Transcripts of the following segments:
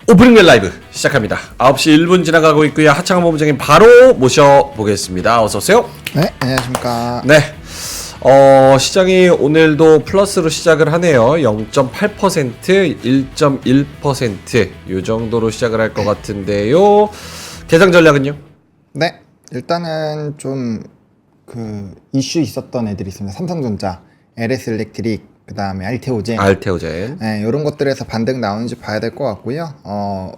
오프닝 라이브 시작합니다. 9시 1분 지나가고 있고요. 하창한 본부장님 바로 모셔보겠습니다. 어서오세요. 네, 안녕하십니까. 네. 시장이 오늘도 플러스로 시작을 하네요. 0.8%, 1.1% 이 정도로 시작을 할 것 같은데요. 개상 전략은요? 네, 일단은 좀 이슈 있었던 애들이 있습니다. 삼성전자, LS 일렉트릭, 그 다음에 알테오젠. 네, 이런 것들에서 반등 나오는지 봐야 될 것 같고요.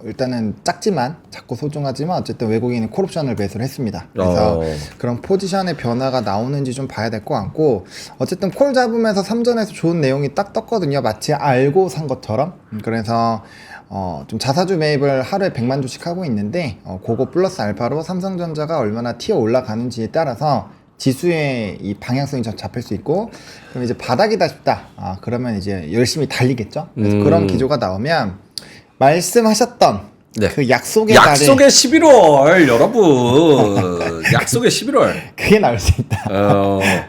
일단은 작지만, 작고 소중하지만 어쨌든 외국인이 콜옵션을 매수를 했습니다. 그래서 그런 포지션의 변화가 나오는지 좀 봐야 될 것 같고, 어쨌든 콜 잡으면서 삼전에서 좋은 내용이 딱 떴거든요. 마치 알고 산 것처럼. 그래서 좀 자사주 매입을 하루에 100만 주씩 하고 있는데, 그거 플러스 알파로 삼성전자가 얼마나 튀어 올라가는지에 따라서 지수의 이 방향성이 좀 잡힐 수 있고, 그럼 이제 바닥이다 싶다. 그러면 이제 열심히 달리겠죠. 그래서 그런 기조가 나오면 말씀하셨던 네. 그 약속의 11월 여러분. 약속의 11월. 그게 나올 수 있다.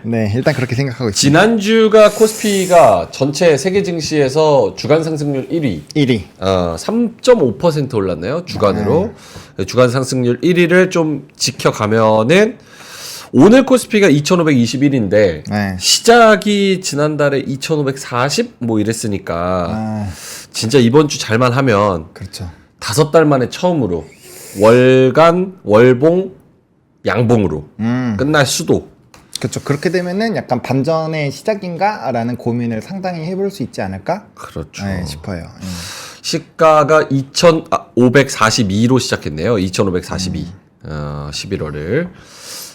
네, 일단 그렇게 생각하고 있습니다. 지난주가 코스피가 전체 세계 증시에서 주간 상승률 1위. 3.5% 올랐네요. 주간으로. 주간 상승률 1위를 좀 지켜가면은 오늘 코스피가 2521인데 네. 시작이 지난달에 2540 뭐 이랬으니까 진짜 이번 주 잘만 하면 그렇죠. 5달 만에 처음으로 월간 월봉 양봉으로 끝날 수도. 그렇죠. 그렇게 되면은 약간 반전의 시작인가라는 고민을 상당히 해볼 수 있지 않을까? 그렇죠. 네, 싶어요. 시가가 2542로 시작했네요. 2542. 11월을.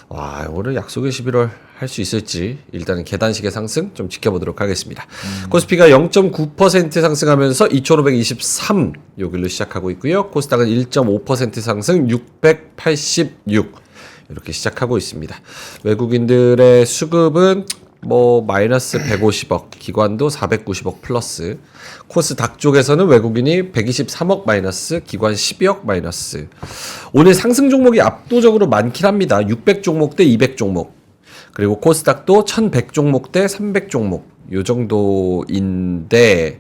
와, 오늘 약속의 11월 할 수 있을지 일단은 계단식의 상승 좀 지켜보도록 하겠습니다. 코스피가 0.9% 상승하면서 2523 여기로 시작하고 있고요. 코스닥은 1.5% 상승 686 이렇게 시작하고 있습니다. 외국인들의 수급은 뭐 마이너스 150억, 기관도 490억 플러스. 코스닥 쪽에서는 외국인이 123억 마이너스, 기관 12억 마이너스. 오늘 상승 종목이 압도적으로 많긴 합니다. 600 종목 대 200 종목. 그리고 코스닥도 1100 종목 대 300 종목. 요 정도인데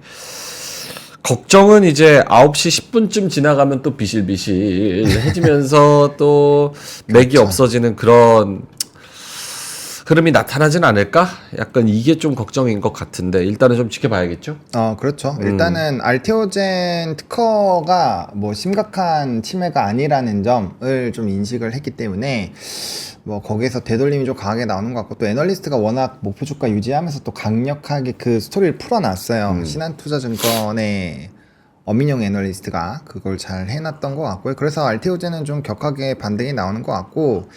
걱정은 이제 9시 10분쯤 지나가면 또 비실비실해지면서 또 맥이 그렇죠. 없어지는 그런 흐름이 나타나진 않을까? 약간 이게 좀 걱정인 것 같은데 일단은 좀 지켜봐야겠죠? 그렇죠. 일단은 알테오젠 특허가 뭐 심각한 침해가 아니라는 점을 좀 인식을 했기 때문에 뭐 거기에서 되돌림이 좀 강하게 나오는 것 같고, 또 애널리스트가 워낙 목표 주가 유지하면서 또 강력하게 그 스토리를 풀어놨어요. 신한투자증권의 어민용 애널리스트가 그걸 잘 해놨던 것 같고요. 그래서 알테오젠은 좀 격하게 반등이 나오는 것 같고,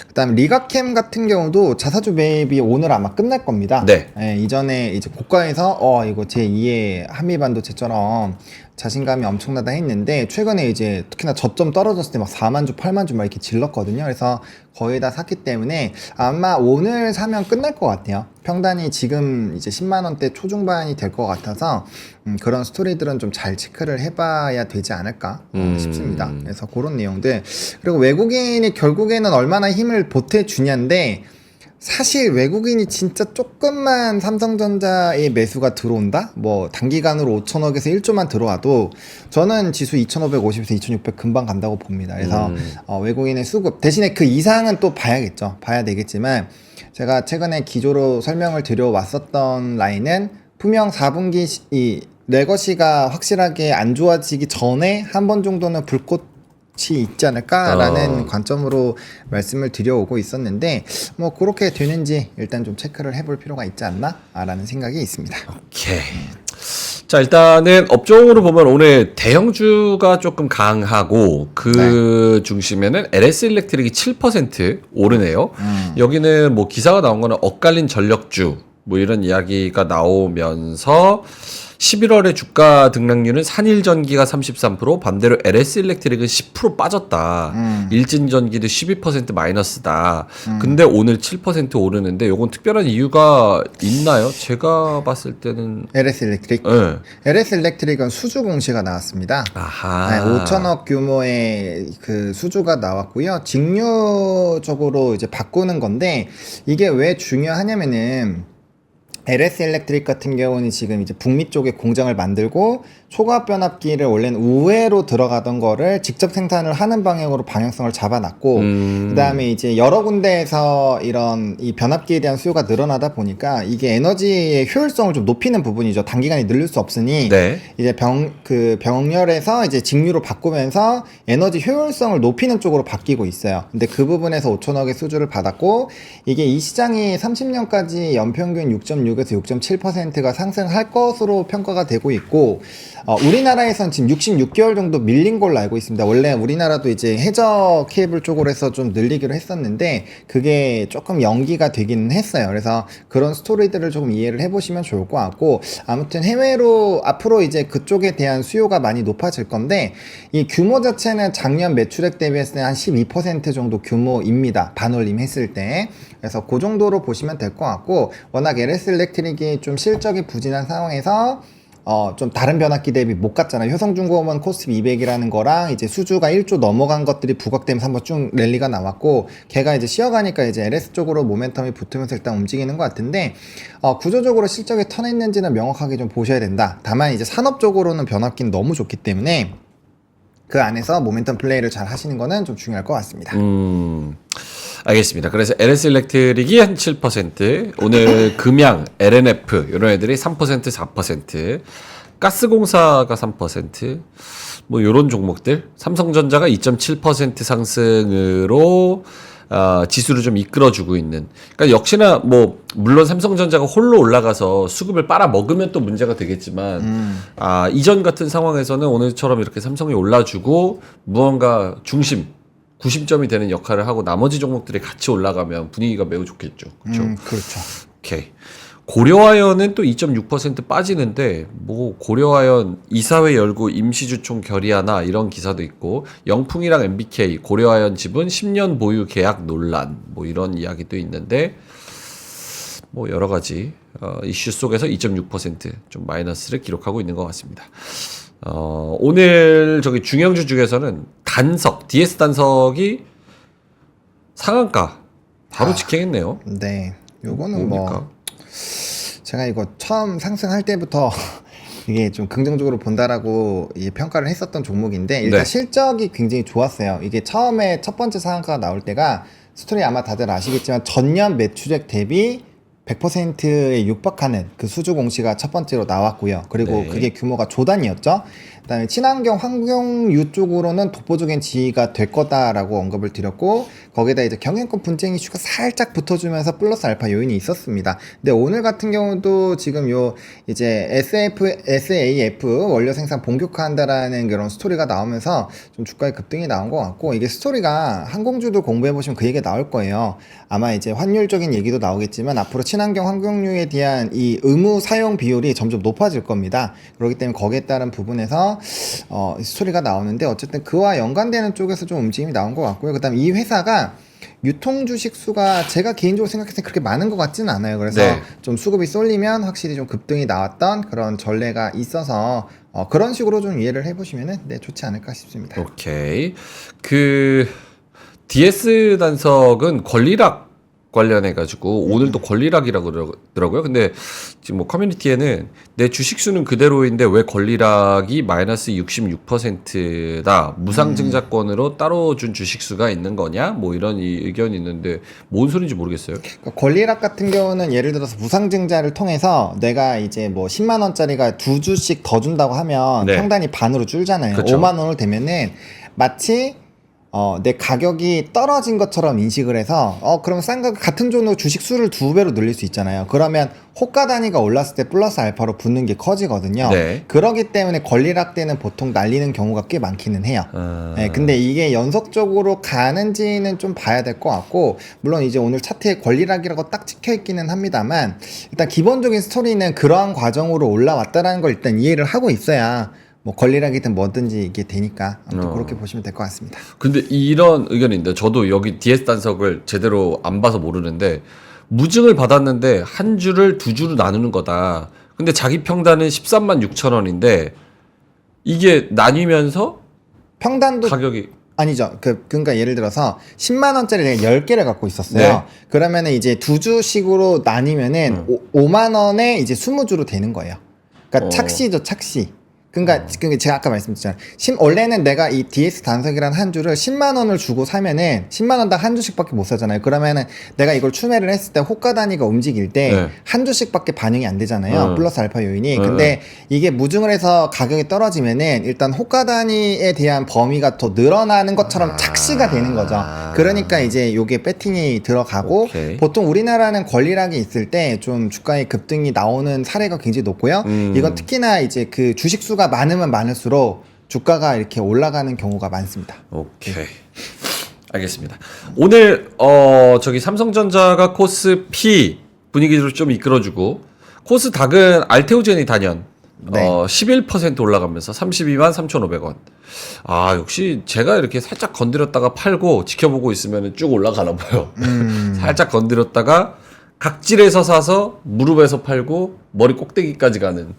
그다음 리가캠 같은 경우도 자사주 매입이 오늘 아마 끝날 겁니다. 네. 이전에 이제 고가에서 이거 제2의 한미반도체처럼 자신감이 엄청나다 했는데, 최근에 이제 특히나 저점 떨어졌을 때 막 4만 주, 8만 주 막 이렇게 질렀거든요. 그래서 거의 다 샀기 때문에 아마 오늘 사면 끝날 것 같아요. 평단이 지금 이제 10만 원대 초중반이 될 것 같아서 그런 스토리들은 좀 잘 체크를 해봐야 되지 않을까 싶습니다. 그래서 그런 내용들. 그리고 외국인이 결국에는 얼마나 힘을 보태주냐인데, 사실 외국인이 진짜 조금만 삼성전자의 매수가 들어온다? 뭐 단기간으로 5천억에서 1조만 들어와도 저는 지수 2550에서 2600 금방 간다고 봅니다. 그래서 외국인의 수급 대신에 그 이상은 또 봐야겠죠. 봐야 되겠지만, 제가 최근에 기조로 설명을 드려왔었던 라인은 분명 4분기 이 레거시가 확실하게 안 좋아지기 전에 한 번 정도는 불꽃 있지 않을까라는 관점으로 말씀을 드려오고 있었는데, 뭐 그렇게 되는지 일단 좀 체크를 해볼 필요가 있지 않나라는 생각이 있습니다. 오케이. 자, 일단은 업종으로 보면 오늘 대형주가 조금 강하고 그 중심에는 LS 일렉트릭이 7% 오르네요. 여기는 뭐 기사가 나온 거는 엇갈린 전력주 뭐 이런 이야기가 나오면서 11월에 주가 등락률은 산일전기가 33%, 반대로 LS 일렉트릭은 10% 빠졌다. 일진전기도 12% 마이너스다. 근데 오늘 7% 오르는데 요건 특별한 이유가 있나요? 제가 봤을 때는 LS 일렉트릭? 네. LS 일렉트릭은 수주 공시가 나왔습니다. 아하. 5천억 규모의 그 수주가 나왔고요. 직류적으로 이제 바꾸는 건데, 이게 왜 중요하냐면은 LS 일렉트릭 같은 경우는 지금 이제 북미 쪽에 공장을 만들고 초과압 변압기를 원래는 우회로 들어가던 거를 직접 생산을 하는 방향으로 방향성을 잡아놨고 그다음에 이제 여러 군데에서 이런 이 변압기에 대한 수요가 늘어나다 보니까 이게 에너지의 효율성을 좀 높이는 부분이죠. 단기간에 늘릴 수 없으니 네. 이제 병렬에서 이제 직류로 바꾸면서 에너지 효율성을 높이는 쪽으로 바뀌고 있어요. 근데 그 부분에서 5천억의 수주를 받았고 이게 이 시장이 30년까지 연평균 6.6에서 6.7%가 상승할 것으로 평가가 되고 있고 우리나라에선 지금 66개월 정도 밀린 걸로 알고 있습니다. 원래 우리나라도 이제 해저 케이블 쪽으로 해서 좀 늘리기로 했었는데 그게 조금 연기가 되기는 했어요. 그래서 그런 스토리들을 조금 이해를 해보시면 좋을 것 같고 아무튼 해외로 앞으로 이제 그쪽에 대한 수요가 많이 높아질 건데 이 규모 자체는 작년 매출액 대비했을 때 한 12% 정도 규모입니다. 반올림 했을 때. 그래서 그 정도로 보시면 될 것 같고 워낙 LS 일렉트릭이 좀 실적이 부진한 상황에서 좀 다른 변압기 대비 못 갔잖아요. 효성중공업은 코스피 200이라는 거랑 이제 수주가 1조 넘어간 것들이 부각되면서 한번 쭉 랠리가 나왔고 걔가 이제 쉬어가니까 이제 LS 쪽으로 모멘텀이 붙으면서 일단 움직이는 것 같은데 구조적으로 실적이 턴했는지는 명확하게 좀 보셔야 된다. 다만 이제 산업적으로는 변압기는 너무 좋기 때문에 그 안에서 모멘텀 플레이를 잘 하시는 거는 좀 중요할 것 같습니다. 알겠습니다. 그래서 LS 일렉트릭이 한 7%, 오늘 금양, LNF 이런 애들이 3%, 4%, 가스공사가 3%, 뭐 이런 종목들, 삼성전자가 2.7% 상승으로 지수를 좀 이끌어주고 있는. 그러니까 역시나 뭐 물론 삼성전자가 홀로 올라가서 수급을 빨아 먹으면 또 문제가 되겠지만 이전 같은 상황에서는 오늘처럼 이렇게 삼성이 올라주고 무언가 중심. 구심점이 되는 역할을 하고 나머지 종목들이 같이 올라가면 분위기가 매우 좋겠죠. 그렇죠? 그렇죠. 오케이. 고려아연은 또 2.6% 빠지는데 뭐 고려아연 이사회 열고 임시주총 결의하나 이런 기사도 있고 영풍이랑 MBK 고려아연 지분 10년 보유 계약 논란 뭐 이런 이야기도 있는데 뭐 여러 가지 이슈 속에서 2.6% 좀 마이너스를 기록하고 있는 것 같습니다. 오늘 저기 중형주 중에서는 단석, DS 단석이 상한가 바로 직행했네요. 네. 요거는 뭡니까? 뭐 제가 이거 처음 상승할 때부터 이게 좀 긍정적으로 본다라고 평가를 했었던 종목인데 일단 네. 실적이 굉장히 좋았어요. 이게 처음에 첫 번째 상한가가 나올 때가 스토리 아마 다들 아시겠지만 전년 매출액 대비 100%에 육박하는 그 수주 공시가 첫 번째로 나왔고요. 그리고 네. 그게 규모가 조단위였죠. 그다음에 친환경 환경유 쪽으로는 독보적인 지위가 될 거다라고 언급을 드렸고 거기다 이제 경영권 분쟁 이슈가 살짝 붙어주면서 플러스 알파 요인이 있었습니다. 근데 오늘 같은 경우도 지금 요 이제 SAF 원료 생산 본격화한다라는 그런 스토리가 나오면서 좀 주가의 급등이 나온 것 같고 이게 스토리가 항공주도 공부해 보시면 그 얘기가 나올 거예요. 아마 이제 환율적인 얘기도 나오겠지만 앞으로 친환경 환경유에 대한 이 의무 사용 비율이 점점 높아질 겁니다. 그렇기 때문에 거기에 따른 부분에서 스토리가 나오는데 어쨌든 그와 연관되는 쪽에서 좀 움직임이 나온 것 같고요. 그다음 이 회사가 유통 주식 수가 제가 개인적으로 생각했을 때 그렇게 많은 것 같지는 않아요. 그래서 네. 좀 수급이 쏠리면 확실히 좀 급등이 나왔던 그런 전례가 있어서 그런 식으로 좀 이해를 해보시면은 좋지 않을까 싶습니다. 오케이. 그 DS 단석은 권리락 관련해가지고 오늘도 권리락이라고 그러더라고요. 근데 지금 뭐 커뮤니티에는 내 주식수는 그대로인데 왜 권리락이 마이너스 66%다 무상증자권으로 따로 준 주식수가 있는 거냐 뭐 이런 의견이 있는데 뭔 소리인지 모르겠어요. 그러니까 권리락 같은 경우는 예를 들어서 무상증자를 통해서 내가 이제 뭐 10만 원짜리가 2주씩 더 준다고 하면 네. 평단이 반으로 줄잖아요. 그쵸. 5만 원을 되면은 마치 내 가격이 떨어진 것처럼 인식을 해서 그럼 싼 가격 같은 종류 주식 수를 2배로 늘릴 수 있잖아요. 그러면 호가 단위가 올랐을 때 플러스 알파로 붙는 게 커지거든요. 네. 그러기 때문에 권리락 때는 보통 날리는 경우가 꽤 많기는 해요. 네, 근데 이게 연속적으로 가는지는 좀 봐야 될 것 같고 물론 이제 오늘 차트에 권리락이라고 딱 찍혀 있기는 합니다만 일단 기본적인 스토리는 그러한 과정으로 올라왔다라는 걸 일단 이해를 하고 있어야 뭐 권리락이든 뭐든지 이게 되니까 아무튼 그렇게 보시면 될 것 같습니다. 근데 이런 의견인데 저도 여기 DS 단석을 제대로 안 봐서 모르는데 무증을 받았는데 한 주를 두 주로 나누는 거다. 근데 자기 평단은 13만 6천 원인데 이게 나뉘면서 평단도 가격이 아니죠. 그러니까 예를 들어서 10만 원짜리 내가 10개를 갖고 있었어요. 네. 그러면은 이제 두 주식으로 나뉘면은 5만 원에 이제 20주로 되는 거예요. 그러니까 착시죠, 착시. 그러니까 제가 아까 말씀드렸잖아요. 원래는 내가 이 DS 단석이라는 한 주를 10만 원을 주고 사면은 10만 원당 한 주씩밖에 못 사잖아요. 그러면은 내가 이걸 추매를 했을 때 호가 단위가 움직일 때 네. 한 주씩밖에 반영이 안 되잖아요. 플러스 알파 요인이. 네. 근데 이게 무증을 해서 가격이 떨어지면은 일단 호가 단위에 대한 범위가 더 늘어나는 것처럼 착시가 되는 거죠. 그러니까 이제 요게 배팅이 들어가고 오케이. 보통 우리나라는 권리락이 있을 때 좀 주가의 급등이 나오는 사례가 굉장히 높고요. 이건 특히나 이제 그 주식 수가 많으면 많을수록 주가가 이렇게 올라가는 경우가 많습니다. 오케이. 알겠습니다. 오늘 저기 삼성전자가 코스피 분위기를 좀 이끌어주고 코스닥은 알테오젠이 단연 네. 11% 올라가면서 32만 3,500원. 아, 역시 제가 이렇게 살짝 건드렸다가 팔고 지켜보고 있으면 쭉 올라가나 봐요. 살짝 건드렸다가 각질에서 사서 무릎에서 팔고 머리 꼭대기까지 가는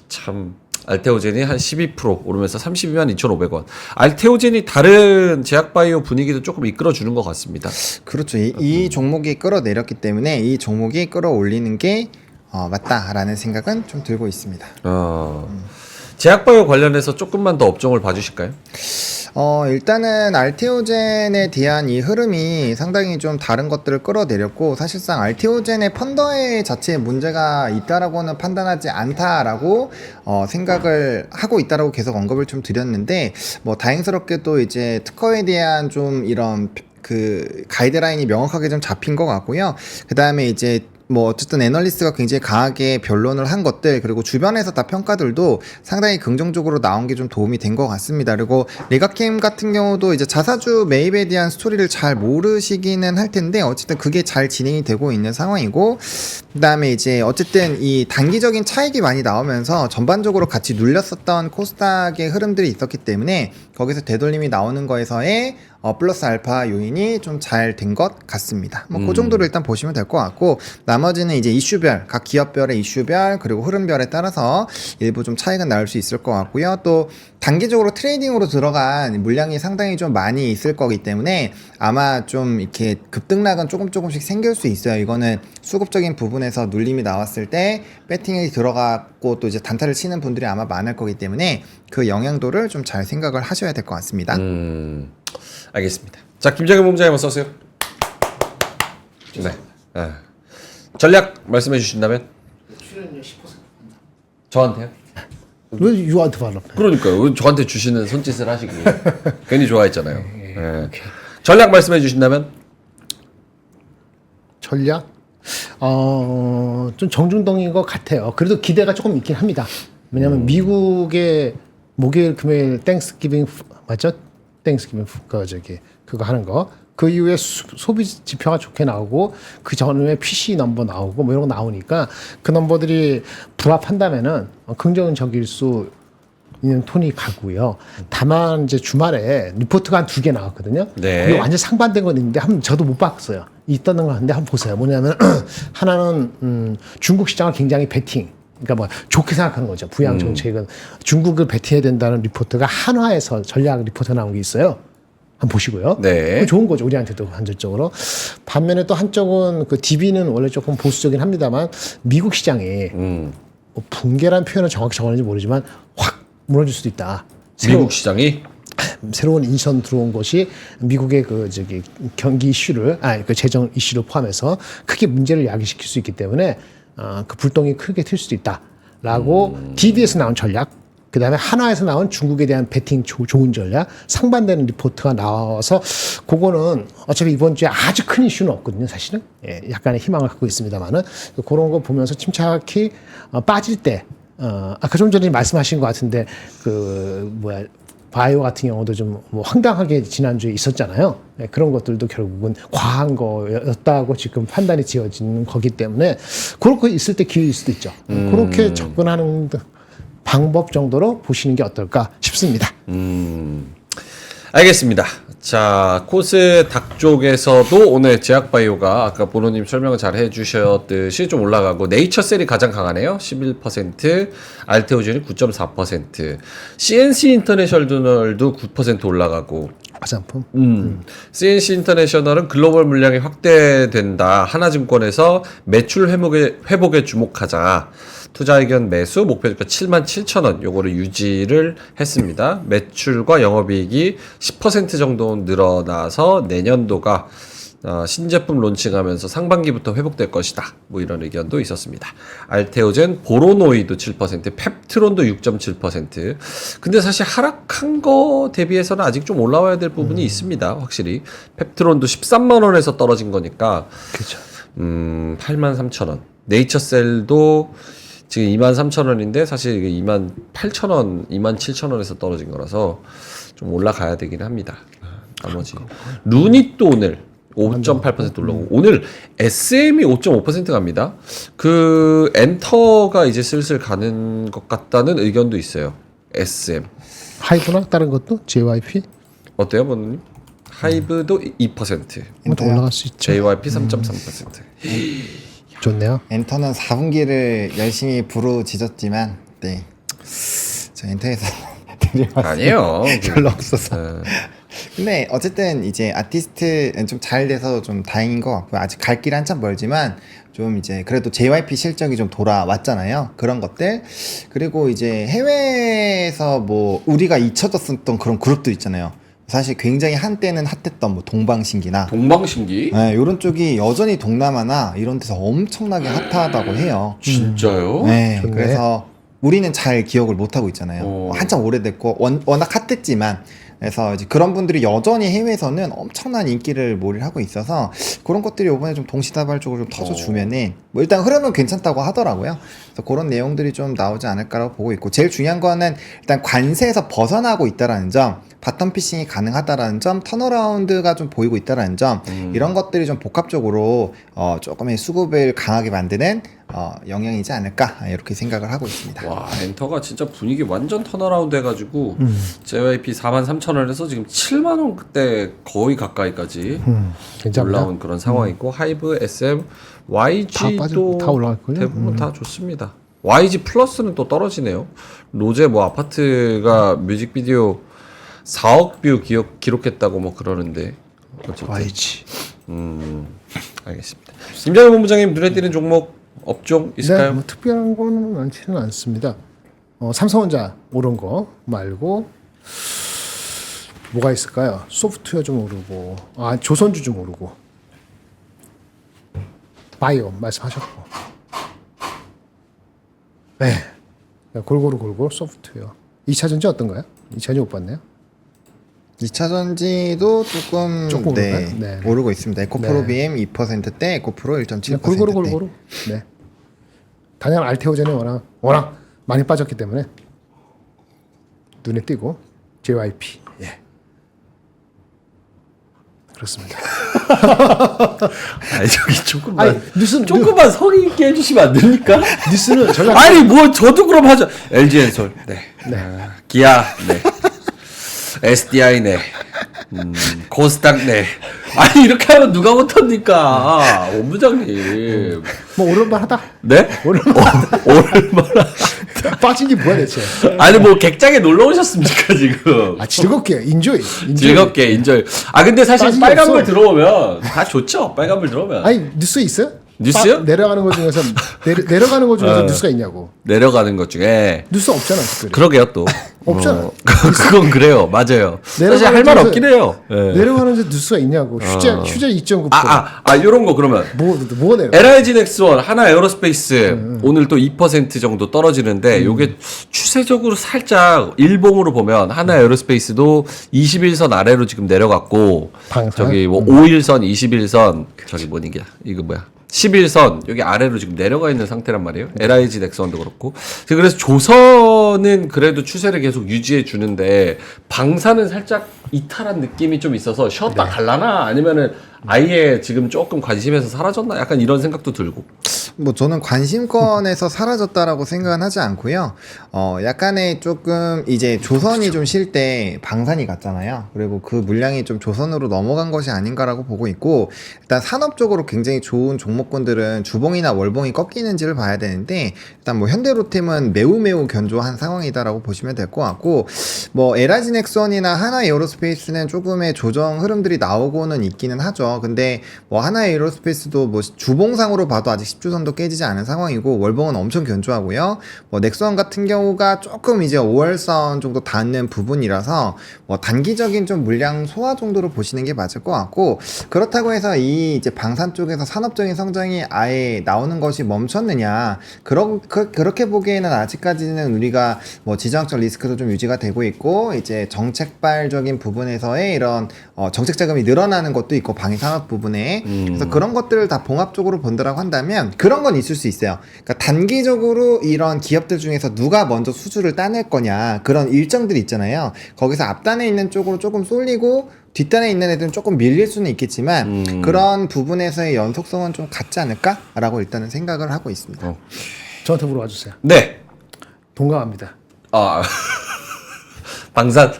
참 알테오젠이 한 12% 오르면서 32만 2,500원. 알테오젠이 다른 제약바이오 분위기도 조금 이끌어주는 것 같습니다. 그렇죠. 이 종목이 끌어내렸기 때문에 이 종목이 끌어올리는 게 맞다라는 생각은 좀 들고 있습니다. 제약바이오 관련해서 조금만 더 업종을 봐주실까요? 일단은 알테오젠에 대한 이 흐름이 상당히 좀 다른 것들을 끌어내렸고 사실상 알테오젠의 펀더의 자체에 문제가 있다라고는 판단하지 않다라고 생각을 하고 있다라고 계속 언급을 좀 드렸는데 뭐 다행스럽게도 이제 특허에 대한 좀 이런 그 가이드라인이 명확하게 좀 잡힌 것 같고요. 그 다음에 이제 뭐 어쨌든 애널리스트가 굉장히 강하게 변론을 한 것들 그리고 주변에서 다 평가들도 상당히 긍정적으로 나온 게 좀 도움이 된 것 같습니다. 그리고 리가캠 같은 경우도 이제 자사주 매입에 대한 스토리를 잘 모르시기는 할 텐데 어쨌든 그게 잘 진행이 되고 있는 상황이고 그다음에 이제 어쨌든 이 단기적인 차익이 많이 나오면서 전반적으로 같이 눌렸었던 코스닥의 흐름들이 있었기 때문에 거기서 되돌림이 나오는 거에서의 플러스 알파 요인이 좀 잘 된 것 같습니다. 뭐 그 정도로 일단 보시면 될 것 같고 나머지는 이제 이슈별 각 기업별의 이슈별 그리고 흐름별에 따라서 일부 좀 차이가 나올 수 있을 것 같고요. 또 단기적으로 트레이딩으로 들어간 물량이 상당히 좀 많이 있을 거기 때문에 아마 좀 이렇게 급등락은 조금씩 생길 수 있어요. 이거는 수급적인 부분에서 눌림이 나왔을 때 배팅이 들어갔고 또 이제 단타를 치는 분들이 아마 많을 거기 때문에 그 영향도를 좀 잘 생각을 하셔야 될 것 같습니다. 알겠습니다. 자, 김정현 본부장님 한번 써세요. 네. 전략 말씀해 주신다면? 출연료 10%. 저한테요? 왜 유한테 발라? 그러니까요. 왜 저한테 주시는 손짓을 하시길래 괜히 좋아했잖아요. 네. 전략 말씀해 주신다면? 전략? 좀 정중동인 것 같아요. 그래도 기대가 조금 있긴 합니다. 왜냐하면 미국의 목요일, 금요일 땡스기빙 맞죠? 땡스기빙 그거 하는 거. 그 이후에 소비 지표가 좋게 나오고 그 전후에 PC 넘버 나오고 뭐 이런 거 나오니까 그 넘버들이 부합한다면은 긍정적일 수 있는 톤이 가고요. 다만 이제 주말에 리포트가 한 2개 나왔거든요. 네. 그게 완전 상반된 건 있는데 저도 못 봤어요. 있던 거 같은데 한번 보세요. 뭐냐면 하나는 중국 시장을 굉장히 베팅 그러니까 뭐 좋게 생각하는 거죠. 부양 정책은 중국을 베팅해야 된다는 리포트가 한화에서 전략 리포트 나온 게 있어요. 한번 보시고요. 네. 그거 좋은 거죠. 우리한테도 간접적으로. 반면에 또 한쪽은 그 DB는 원래 조금 보수적이긴 합니다만 미국 시장이 뭐 붕괴란 표현을 정확히 적었는지 모르지만 확 무너질 수도 있다. 미국 시장이? 새로운 인선 들어온 것이 미국의 그 경기 이슈를 그 재정 이슈를 포함해서 크게 문제를 야기시킬 수 있기 때문에 그 불똥이 크게 튈 수도 있다라고 DB에서 나온 전략, 그 다음에 한화에서 나온 중국에 대한 베팅 좋은 전략, 상반되는 리포트가 나와서 그거는 어차피 이번 주에 아주 큰 이슈는 없거든요, 사실은. 예, 약간의 희망을 갖고 있습니다만은 그런 거 보면서 침착히 빠질 때, 아까 좀 전에 말씀하신 것 같은데 바이오 같은 경우도 좀 뭐 황당하게 지난주에 있었잖아요. 네, 그런 것들도 결국은 과한 거였다고 지금 판단이 지어지는 거기 때문에 그렇게 있을 때 기회일 수도 있죠. 그렇게 접근하는 방법 정도로 보시는 게 어떨까 싶습니다. 알겠습니다. 자, 코스닥 쪽에서도 오늘 제약바이오가 아까 보노님 설명을 잘 해주셨듯이 좀 올라가고 네이처셀이 가장 강하네요. 11%, 알테오젠이 9.4%, CNC 인터내셔널도 9% 올라가고 화장품. CNC 인터내셔널은 글로벌 물량이 확대된다. 하나증권에서 매출 회복에 주목하자. 투자 의견 매수 목표주가 77,000원 요거를 유지를 했습니다. 매출과 영업이익이 10% 정도 늘어나서 내년도가 신제품 론칭하면서 상반기부터 회복될 것이다. 뭐 이런 의견도 있었습니다. 알테오젠, 보로노이도 7%, 펩트론도 6.7%. 근데 사실 하락한 거 대비해서는 아직 좀 올라와야 될 부분이 있습니다. 확실히. 펩트론도 13만 원에서 떨어진 거니까. 그렇죠. 83,000원. 네이처셀도 지금 23,000원인데 사실 이게 28,000원, 27,000원에서 떨어진 거라서 좀 올라가야 되긴 합니다. 나머지 루닛도 오늘 5.8% 올라오고 오늘 SM이 5.5% 갑니다. 그 엔터가 이제 슬슬 가는 것 같다는 의견도 있어요. SM 하이브나 다른 것도 JYP 어때요, 번호님? 하이브도 2%, 더 올라갈 수 있죠. JYP 3.3%. 좋네요. 엔터는 4분기를 열심히 부르짖었지만 네. 저 엔터에서 아니에요. 별로 없어서. 네. 근데 어쨌든 이제 아티스트는 좀 잘 돼서 좀 다행인 것 같고요. 아직 갈 길 한참 멀지만 좀 이제 그래도 JYP 실적이 좀 돌아왔잖아요. 그런 것들. 그리고 이제 해외에서 뭐 우리가 잊혀졌었던 그런 그룹들 있잖아요. 사실 굉장히 한때는 핫했던 뭐 동방신기나 동방신기? 네, 이런 쪽이 여전히 동남아나 이런 데서 엄청나게 핫하다고 해요. 진짜요? 네, 좋네. 그래서 우리는 잘 기억을 못 하고 있잖아요. 오. 한참 오래됐고 워낙 핫했지만 그래서 이제 그런 분들이 여전히 해외에서는 엄청난 인기를 몰이하고 있어서 그런 것들이 이번에 좀 동시다발적으로 좀 터져주면은 뭐 일단 흐름은 괜찮다고 하더라고요. 그래서 그런 내용들이 좀 나오지 않을까라고 보고 있고 제일 중요한 거는 일단 관세에서 벗어나고 있다라는 점, 바텀 피싱이 가능하다라는 점, 턴어라운드가 좀 보이고 있다라는 점 이런 것들이 좀 복합적으로 조금의 수급을 강하게 만드는 영향이지 않을까 이렇게 생각을 하고 있습니다. 와, 엔터가 진짜 분위기 완전 턴어라운드 해가지고 JYP 43,000원에서 지금 7만원 그때 거의 가까이까지 괜찮나? 올라온 그런 상황이고 하이브, SM, 다 올라갈걸요? 대부분 다 좋습니다. YG 플러스는 또 떨어지네요. 로제 뭐 아파트가 뮤직비디오 4억 뷰 기록했다고 뭐 그러는데 어쨌든 YG. 알겠습니다. 임장현 본부장님 눈에 띄는 종목 업종 네, 있을까요? 뭐 특별한 거는 많지는 않습니다. 삼성전자 오른 거 말고 뭐가 있을까요? 소프트웨어 좀 오르고, 조선주 좀 오르고, 바이오 말씀하셨고, 네, 골고루 소프트웨어. 2차전지 어떤가요? 2차전지 못 봤네요. 2차 전지도 조금 네, 오르나요? 네. 오르고 있습니다. 에코프로비엠 2%대, 에코프로 1.7%대. 골고루. 네. 단연 알테오젠이 워낙 많이 빠졌기 때문에 눈에 띄고 JYP. 예. 그렇습니다. 아니 저기 조금만 아니, 뉴스는 조금만 성의 있게 해주시면 안 됩니까? 뉴스는 저희가 아니 뭐 저도 그럼 하죠. LG엔솔 네, 기아 네, SDI 네, 코스닥 네. 아니 이렇게 하면 누가 못합니까? 원 부장님. 뭐 오른만하다. 네? 얼마나 빠진 게 뭐야 대체? 아니 뭐 객장에 놀러 오셨습니까 지금? 즐겁게 인조이. 즐겁게 인절. 아 근데 사실 빠진 게 빨간불 없어. 들어오면 다 좋죠. 빨간불 들어오면. 아니 뉴스 있어요? 뉴스요? 내려가는 것 중에서 내려가는 것 중에서 뉴스가 있냐고. 내려가는 것 중에 뉴스 없잖아 특별히. 그러게요 또. 없잖아. 그건 그래요. 맞아요. 사실 내려가는 할 말 데서- 없긴 해요. 예. 내려가는 데 뉴스가 있냐고. 휴재 2.9%. 요런 거 그러면. 뭐 내려? LIG 넥스원, 하나 에어로스페이스 오늘 또 2% 정도 떨어지는데 요게 추세적으로 살짝 일봉으로 보면 하나 에어로스페이스도 21선 아래로 지금 내려갔고 방산? 저기 뭐 5일선, 21선 저기 이거 뭐야? 11선 여기 아래로 지금 내려가 있는 상태란 말이에요. LIG 넥스원도 그렇고. 그래서 조선은 그래도 추세를 계속 유지해 주는데 방사는 살짝 이탈한 느낌이 좀 있어서 쉬었다 갈라나 아니면은 아예 지금 조금 관심에서 사라졌나? 약간 이런 생각도 들고. 뭐 저는 관심권에서 사라졌다라고 생각은 하지 않고요. 약간의 조금 이제 조선이 좀 쉴 때 방산이 갔잖아요. 그리고 그 물량이 좀 조선으로 넘어간 것이 아닌가라고 보고 있고, 일단 산업적으로 굉장히 좋은 종목군들은 주봉이나 월봉이 꺾이는지를 봐야 되는데, 일단 뭐 현대로템은 매우 견조한 상황이다라고 보시면 될 것 같고, 뭐 LG 넥슨이나 하나 에어로스페이스는 조금의 조정 흐름들이 나오고는 있기는 하죠. 근데 뭐 하나 에어로스페이스도 뭐 주봉상으로 봐도 아직 10주선도 깨지지 않은 상황이고, 월봉은 엄청 견조하고요. 뭐 넥선 같은 경우가 조금 이제 5월선 정도 닿는 부분이라서 뭐 단기적인 좀 물량 소화 정도로 보시는 게 맞을 것 같고, 그렇다고 해서 이 이제 방산 쪽에서 산업적인 성장이 아예 나오는 것이 멈췄느냐, 그렇게 보기에는 아직까지는 우리가 뭐 지정학적 리스크도 좀 유지가 되고 있고, 이제 정책발적인 부분에서의 이런 정책 자금이 늘어나는 것도 있고, 방위 산업 부분에. 그래서 그런 것들을 다 봉합적으로 본다라고 한다면 그런 건 있을 수 있어요. 그러니까 단기적으로 이런 기업들 중에서 누가 먼저 수주를 따낼 거냐, 그런 일정들이 있잖아요. 거기서 앞단에 있는 쪽으로 조금 쏠리고 뒷단에 있는 애들은 조금 밀릴 수는 있겠지만 그런 부분에서의 연속성은 좀 같지 않을까라고 일단은 생각을 하고 있습니다. 저한테 물어봐 주세요. 네. 동감합니다. 아 방산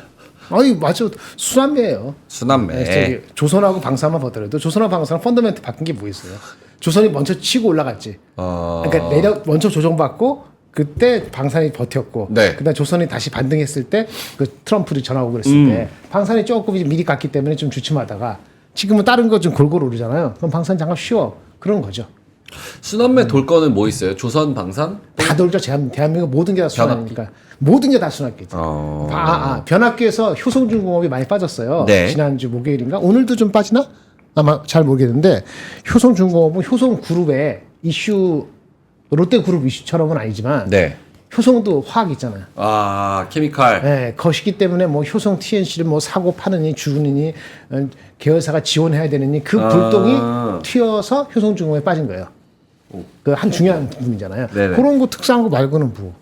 아니 맞죠. 순환매예요. 순환매. 저기 조선하고 방산만 보더라도 조선하고 방산은 펀더멘트 바뀐 게 뭐 있어요? 조선이 먼저 치고 올라갔지. 그러니까 먼저 조정받고 그때 방산이 버텼고, 네. 그다음 조선이 다시 반등했을 때 그 트럼프도 전화 오고 그랬을 때 방산이 조금 이제 미리 갔기 때문에 좀 주춤하다가 지금은 다른 거 좀 골고루 오르잖아요. 그럼 방산 잠깐 쉬어 그런 거죠. 순환매 돌 거는 뭐 있어요? 조선 방산? 다 돌죠. 대한민국 모든 게 다 순환이니까. 모든 게 다 순환겠죠. 변압기에서 효성중공업이 많이 빠졌어요. 네. 지난주 목요일인가? 오늘도 좀 빠지나? 아마 잘 모르겠는데, 효성중공업은 효성그룹의 이슈, 롯데그룹 이슈처럼은 아니지만, 네. 효성도 화학 있잖아요. 아 케미칼. 네, 것이기 때문에 뭐 효성 TNC를 뭐 사고 파느니 주느니 계열사가 지원해야 되느니 그 불똥이 튀어서 효성중공업에 빠진 거예요. 그 한 중요한 부분이잖아요. 네네. 그런 거 특수한 거 말고는 뭐.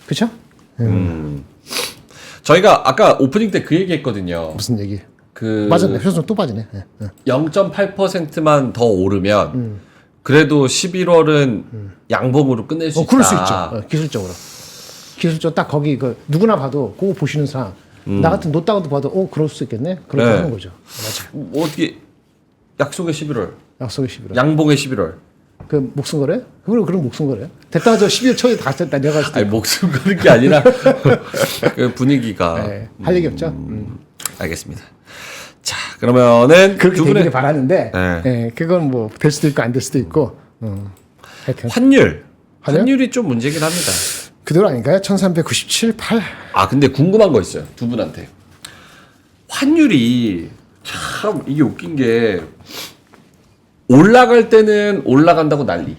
그렇죠? 저희가 아까 오프닝 때 그 얘기했거든요. 무슨 얘기? 그 맞았네. 효성 또 빠지네. 네. 0.8%만 더 오르면 그래도 11월은 양봉으로 끝낼 수 있다. 그럴 수 있죠. 기술적으로. 기술적으로 딱 거기 그 누구나 봐도 그거 보시는 사람 나 같은 노다운도 봐도 그럴 수 있겠네. 그렇게 네. 하는 거죠. 맞아. 뭐 어떻게 약속의 11월, 약속의 11월. 양봉의 11월. 그 목숨 거래? 그럼 목숨 거래? 됐다 저 12월 초에 다 내려갈 수도 아니 목숨 거는 게 아니라 그 분위기가. 네, 할 얘기 없죠. 알겠습니다. 자 그러면은 그렇게 두 되기를 분의 바라는데, 네. 네, 그건 뭐 될 수도 있고 안 될 수도 있고. 하여튼 환율이 좀 문제긴 합니다. 그대로 아닌가요? 1397, 8. 아 근데 궁금한 거 있어요 두 분한테. 환율이 참 이게 웃긴 게 올라갈 때는 올라간다고 난리,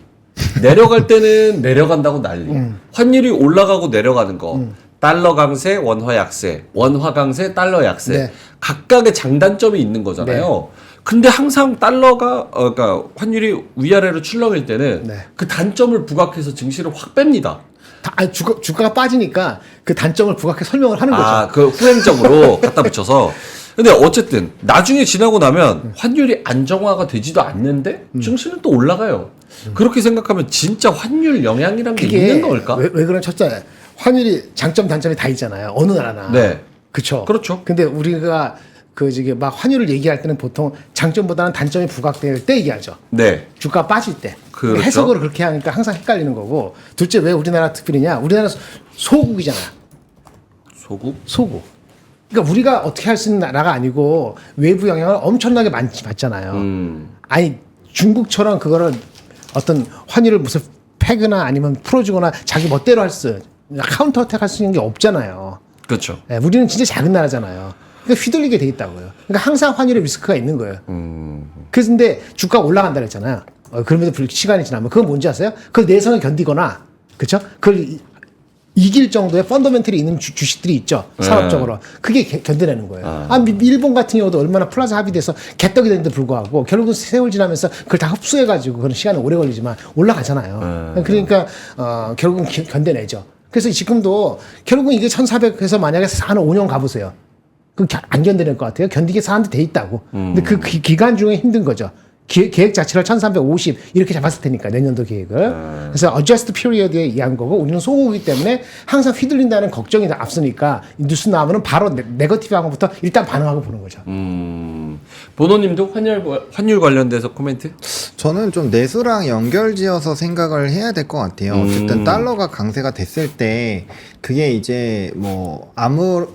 내려갈 때는 내려간다고 난리. 환율이 올라가고 내려가는 거, 달러 강세, 원화 약세, 원화 강세, 달러 약세. 네. 각각의 장단점이 있는 거잖아요. 근데 항상 달러가 그러니까 환율이 위아래로 출렁일 때는 네. 그 단점을 부각해서 증시를 확 뺍니다. 주가가 빠지니까 그 단점을 부각해 설명을 하는 거죠. 아, 그 후행적으로 갖다 붙여서. 근데 어쨌든 나중에 지나고 나면 환율이 안정화가 되지도 않는데 증시는 또 올라가요. 그렇게 생각하면 진짜 환율 영향이란 게 있는 걸까? 왜 그런 첫째 환율이 장점 단점이 다 있잖아요. 어느 나라나. 네. 그렇죠. 그렇죠. 근데 우리가 그 저기 막 환율을 얘기할 때는 보통 장점보다는 단점이 부각될 때 얘기하죠. 네. 주가 빠질 때. 그렇죠. 해석을 그렇게 하니까 항상 헷갈리는 거고. 둘째 왜 우리나라 특별히냐? 우리나라 소국이잖아요. 소국. 그러니까 우리가 어떻게 할 수 있는 나라가 아니고 외부 영향을 엄청나게 많이 받잖아요. 아니 중국처럼 그거를 어떤 환율을 무슨 패거나 아니면 풀어주거나 자기 멋대로 할 수, 카운터 어택 할 수 있는 게 없잖아요. 그렇죠. 네, 우리는 진짜 작은 나라잖아요. 그러니까 휘둘리게 돼 있다고요. 그러니까 항상 환율의 리스크가 있는 거예요. 그래서 근데 주가가 올라간다 그랬잖아요. 그러면서 시간이 지나면 그건 뭔지 아세요? 그걸 내성을 견디거나, 그렇죠? 그걸 이길 정도의 펀더멘털이 있는 주식들이 있죠. 산업적으로. 그게 견뎌내는 거예요. 일본 같은 경우도 얼마나 플라자 합의돼서 개떡이 됐는데 불구하고 결국은 세월 지나면서 그걸 다 흡수해가지고 그런 시간이 오래 걸리지만 올라가잖아요. 그러니까 결국은 견뎌내죠. 그래서 지금도 결국은 이게 1400에서 만약에 한 5년 가보세요. 그 안 견디는 것 같아요. 견디게 사는데 돼 있다고. 근데 그 기간 중에 힘든 거죠. 계획 자체를 1350 이렇게 잡았을 테니까 내년도 계획을. 그래서 adjust period에 의한 거고 우리는 소호기 때문에 항상 휘둘린다는 걱정이 앞서니까 뉴스 나오면 바로 네거티브한 것부터 일단 반응하고 보는 거죠. 보노님도 환율 관련돼서 코멘트? 저는 좀 내수랑 연결지어서 생각을 해야 될 것 같아요. 어쨌든 달러가 강세가 됐을 때 그게 이제 뭐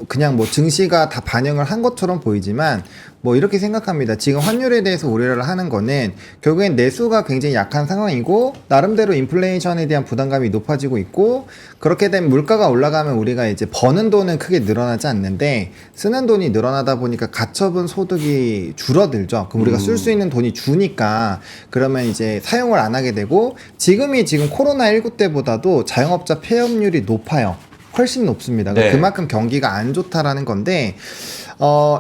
그냥 뭐 증시가 다 반영을 한 것처럼 보이지만 뭐 이렇게 생각합니다. 지금 환율에 대해서 우려를 하는 거는 결국엔 내수가 굉장히 약한 상황이고 나름대로 인플레이션에 대한 부담감이 높아지고 있고 그렇게 되면 물가가 올라가면 우리가 이제 버는 돈은 크게 늘어나지 않는데 쓰는 돈이 늘어나다 보니까 가처분 소득이 줄어들죠. 그럼 우리가 쓸 수 있는 돈이 주니까 그러면 이제 사용을 안 하게 되고 지금 코로나19 때보다도 자영업자 폐업률이 높아요. 훨씬 높습니다. 네. 그만큼 경기가 안 좋다라는 건데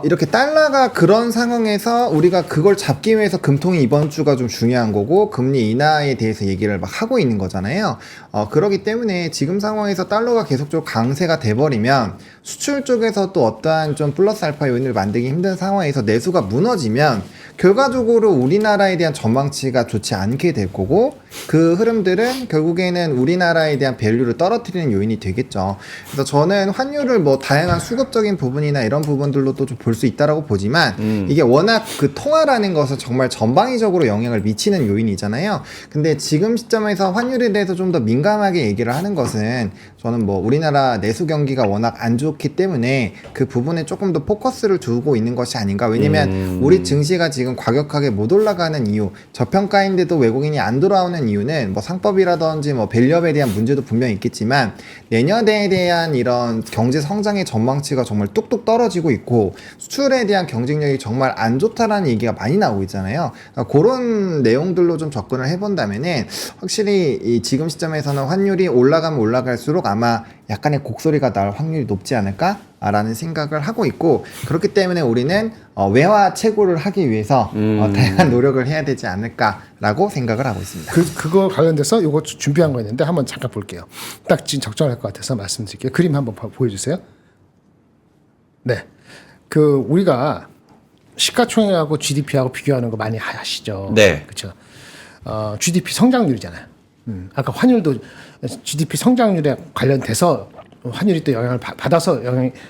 이렇게 달러가 그런 상황에서 우리가 그걸 잡기 위해서 금통이 이번 주가 좀 중요한 거고 금리 인하에 대해서 얘기를 막 하고 있는 거잖아요. 그렇기 때문에 지금 상황에서 달러가 계속적으로 강세가 돼버리면 수출 쪽에서 또 어떠한 좀 플러스 알파 요인을 만들기 힘든 상황에서 내수가 무너지면 결과적으로 우리나라에 대한 전망치가 좋지 않게 될 거고 그 흐름들은 결국에는 우리나라에 대한 밸류를 떨어뜨리는 요인이 되겠죠. 그래서 저는 환율을 뭐 다양한 수급적인 부분이나 이런 부분들로도 좀 볼 수 있다라고 보지만 이게 워낙 그 통화라는 것은 정말 전방위적으로 영향을 미치는 요인이잖아요. 근데 지금 시점에서 환율에 대해서 좀 더 민감하게 얘기를 하는 것은 저는 뭐 우리나라 내수 경기가 워낙 안 좋기 때문에 그 부분에 조금 더 포커스를 두고 있는 것이 아닌가. 왜냐면 우리 증시가 지금 과격하게 못 올라가는 이유, 저평가인데도 외국인이 안 돌아오는 이유는 뭐 상법이라든지 뭐 밸류업에 대한 문제도 분명히 있겠지만 내년에 대한 이런 경제 성장의 전망치가 정말 뚝뚝 떨어지고 있고 수출에 대한 경쟁력이 정말 안 좋다라는 얘기가 많이 나오고 있잖아요. 그런 내용들로 좀 접근을 해본다면은 확실히 이 지금 시점에서는 환율이 올라가면 올라갈수록 아마 약간의 곡소리가 날 확률이 높지 않을까라는 생각을 하고 있고 그렇기 때문에 우리는 외화 채굴을 하기 위해서 다양한 노력을 해야 되지 않을까라고 생각을 하고 있습니다. 그거 관련돼서 요거 준비한 거 있는데 한번 잠깐 볼게요. 딱 지금 적절할 것 같아서 말씀드릴게요. 그림 한번 보여주세요. 네. 그 우리가 시가총액하고 GDP하고 비교하는 거 많이 하시죠. 네. 그렇죠. GDP 성장률이잖아요. 아까 환율도 GDP 성장률에 관련돼서 환율이 또 영향을 받아서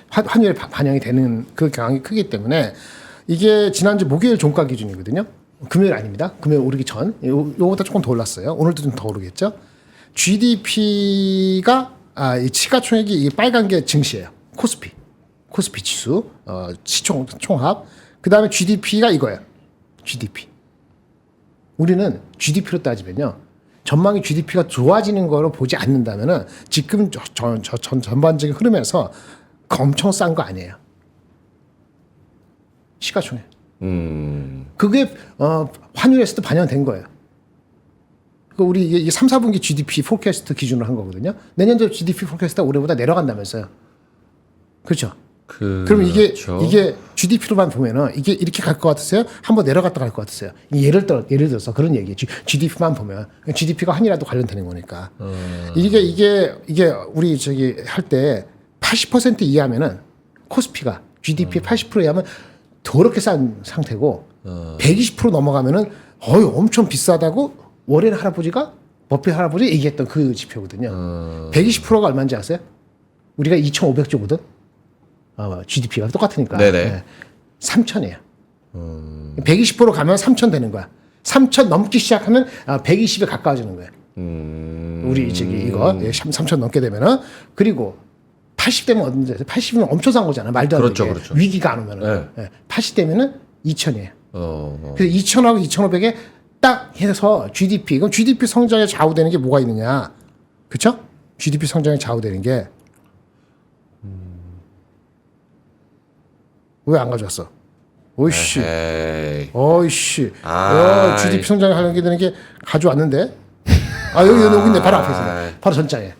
환율에 반영이 되는 그 경향이 크기 때문에 이게 지난주 목요일 종가 기준이거든요. 금요일 아닙니다. 금요일 오르기 전. 요거보다 조금 더 올랐어요. 오늘도 좀 더 오르겠죠. GDP가 이 시가총액이 이 빨간 게 증시예요. 코스피 지수, 시총 총합. 그 다음에 GDP가 이거예요. GDP. 우리는 GDP로 따지면요. 전망이 GDP가 좋아지는 거로 보지 않는다면은 지금 전반적인 흐름에서 엄청 싼 거 아니에요. 시가총액. 그게 환율에서도 반영된 거예요. 우리 이게 3, 4분기 GDP 포캐스트 기준으로 한 거거든요. 내년도 GDP 포캐스트가 올해보다 내려간다면서요. 그렇죠. 그럼 이게 GDP로만 보면은 이게 이렇게 갈 것 같으세요? 한번 내려갔다 갈 것 같으세요? 예를 들어서 그런 얘기예요. GDP만 보면 GDP가 환율하고 관련되는 거니까. 이게 우리 할 때 80% 이하면은 코스피가 GDP 80% 이하면 더럽게 싼 상태고 120% 넘어가면은 엄청 비싸다고 워렌 할아버지가 버핏 할아버지 얘기했던 그 지표거든요. 120%가 얼마인지 아세요? 우리가 2,500조거든. GDP가 똑같으니까. 네네. 3,000이에요. 120% 가면 3,000 되는 거야. 3,000 넘기 시작하면 120에 가까워지는 거야. 우리 이거 3,000 넘게 되면은 그리고 80 되면 언제? 80이면 엄청 싼 거잖아. 말도 안 되게. 그렇죠. 위기가 안 오면은. 네. 80 되면은 2,000이에요. 그래서 2,000하고 2,500에 딱 해서 GDP. 그럼 GDP 성장에 좌우되는 게 뭐가 있느냐? 그렇죠? GDP 성장에 좌우되는 게 왜 안 가져왔어? 오이씨. 어이씨. GDP 성장에 관련되는 게 가져왔는데. 여기 있네. 바로 앞에 있어. 바로 전장에.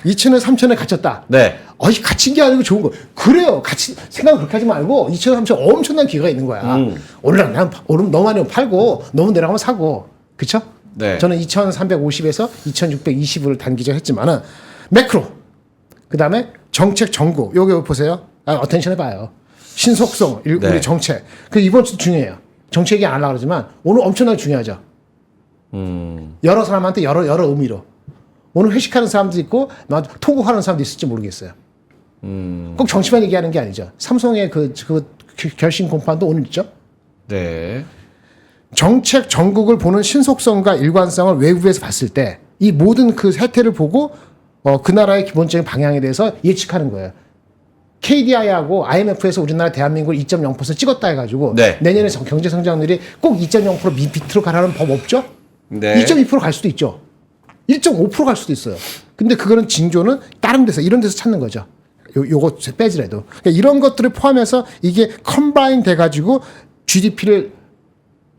2,000에 3,000에 갇혔다. 네. 갇힌 게 아니고 좋은 거. 그래요. 같이 생각 그렇게 하지 말고 2,000에 3,000 엄청난 기회가 있는 거야. 오르면 너무 많이 팔고 너무 내려가면 사고. 그쵸? 네. 저는 2,350에서 2,620을 단기적 했지만은 매크로. 그다음에 정책 정구. 요거 보세요. 어텐션 해봐요. 신속성, 네. 우리 정책. 그 이번 주 중요해요. 정책 얘기 안 하려고 그러지만 오늘 엄청나게 중요하죠. 여러 사람한테 여러 의미로. 오늘 회식하는 사람도 있고 토국하는 사람도 있을지 모르겠어요. 꼭 정치만 얘기하는 게 아니죠. 삼성의 그 결심 공판도 오늘 있죠. 네. 정책 전국을 보는 신속성과 일관성을 외부에서 봤을 때 이 모든 그 혜택을 보고 그 나라의 기본적인 방향에 대해서 예측하는 거예요. KDI하고 IMF에서 우리나라 대한민국을 2.0% 찍었다 해가지고 네. 내년에 경제 성장률이 꼭 2.0% 밑으로 가라는 법 없죠? 네. 2.2% 갈 수도 있죠. 1.5% 갈 수도 있어요. 근데 그거는 징조는 다른 데서 이런 데서 찾는 거죠. 요거 빼지라도. 그러니까 이런 것들을 포함해서 이게 컴바인 돼가지고 GDP를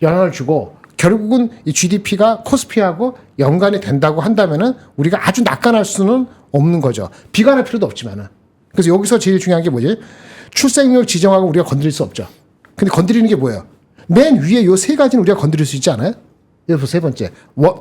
영향을 주고 결국은 이 GDP가 코스피하고 연관이 된다고 한다면은 우리가 아주 낙관할 수는 없는 거죠. 비관할 필요도 없지만은. 그래서 여기서 제일 중요한 게 뭐지? 출생률 지정하고 우리가 건드릴 수 없죠. 근데 건드리는 게 뭐예요? 맨 위에 요 세 가지는 우리가 건드릴 수 있지 않아요? 여기서 세 번째, 2,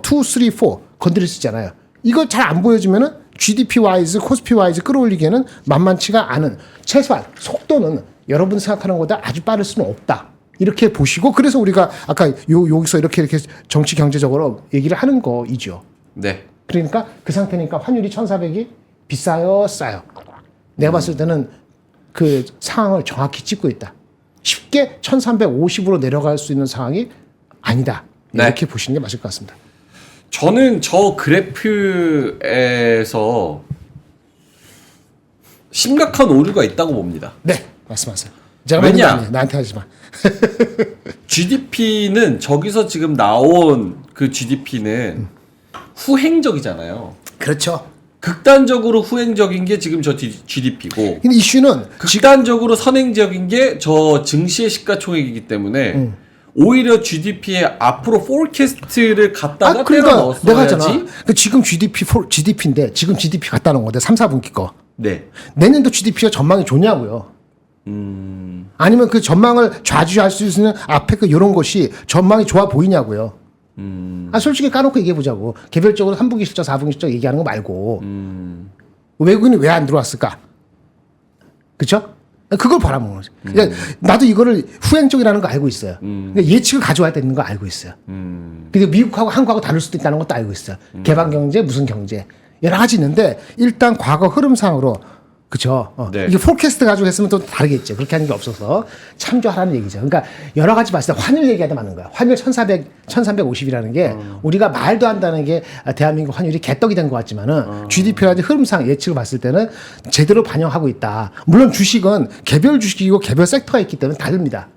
3, 4 건드릴 수 있잖아요. 이거 잘 안 보여주면은 GDP 와이즈, 코스피 와이즈 끌어올리기에는 만만치가 않은 최소한 속도는 여러분 생각하는 것보다 아주 빠를 수는 없다. 이렇게 보시고 그래서 우리가 아까 여기서 이렇게 정치 경제적으로 얘기를 하는 거이죠. 네. 그러니까 그 상태니까 환율이 1,400이 비싸요, 싸요. 내가 봤을 때는 그 상황을 정확히 짚고 있다. 쉽게 1,350으로 내려갈 수 있는 상황이 아니다. 이렇게 보시는 게 맞을 것 같습니다. 저는 저 그래프에서 심각한 오류가 있다고 봅니다. 네, 말씀하세요. 제가 왜냐? 말한 거 나한테 하지 마. GDP는 저기서 지금 나온 그 GDP는 후행적이잖아요. 그렇죠. 극단적으로 후행적인 게 지금 저 GDP고 근데 이슈는 극단적으로 선행적인 게 저 증시의 시가총액이기 때문에 오히려 GDP의 앞으로 포캐스트를 갖다가 때려 넣었어야지. 내가 하잖아. 그 지금 GDP인데 지금 GDP 갖다 놓은 건데 3, 4분기 거. 네. 내년도 GDP가 전망이 좋냐고요. 아니면 그 전망을 좌지할 수 있는 앞에 그 이런 것이 전망이 좋아 보이냐고요. 솔직히 까놓고 얘기해 보자고. 개별적으로 3분기 실적, 4분기 실적 얘기하는 거 말고 외국인이 왜 안 들어왔을까? 그렇죠? 그걸 바라보는 거죠. 그러니까 나도 이거를 후행적이라는 거 알고 있어요. 그러니까 예측을 가져와야 되는 거 알고 있어요. 근데 미국하고 한국하고 다를 수도 있다는 것도 알고 있어요. 개방 경제, 무슨 경제 여러 가지 있는데 일단 과거 흐름상으로 그렇죠. 네. 이게 포캐스트 가지고 했으면 또 다르겠죠. 그렇게 하는 게 없어서 참조하라는 얘기죠. 그러니까 여러 가지 봤을 때 환율 얘기하다 맞는 거야. 환율 1,350이라는 게 우리가 말도 한다는 게 대한민국 환율이 개떡이 된 것 같지만은 GDP라든지 흐름상 예측을 봤을 때는 제대로 반영하고 있다. 물론 주식은 개별 주식이고 개별 섹터가 있기 때문에 다릅니다.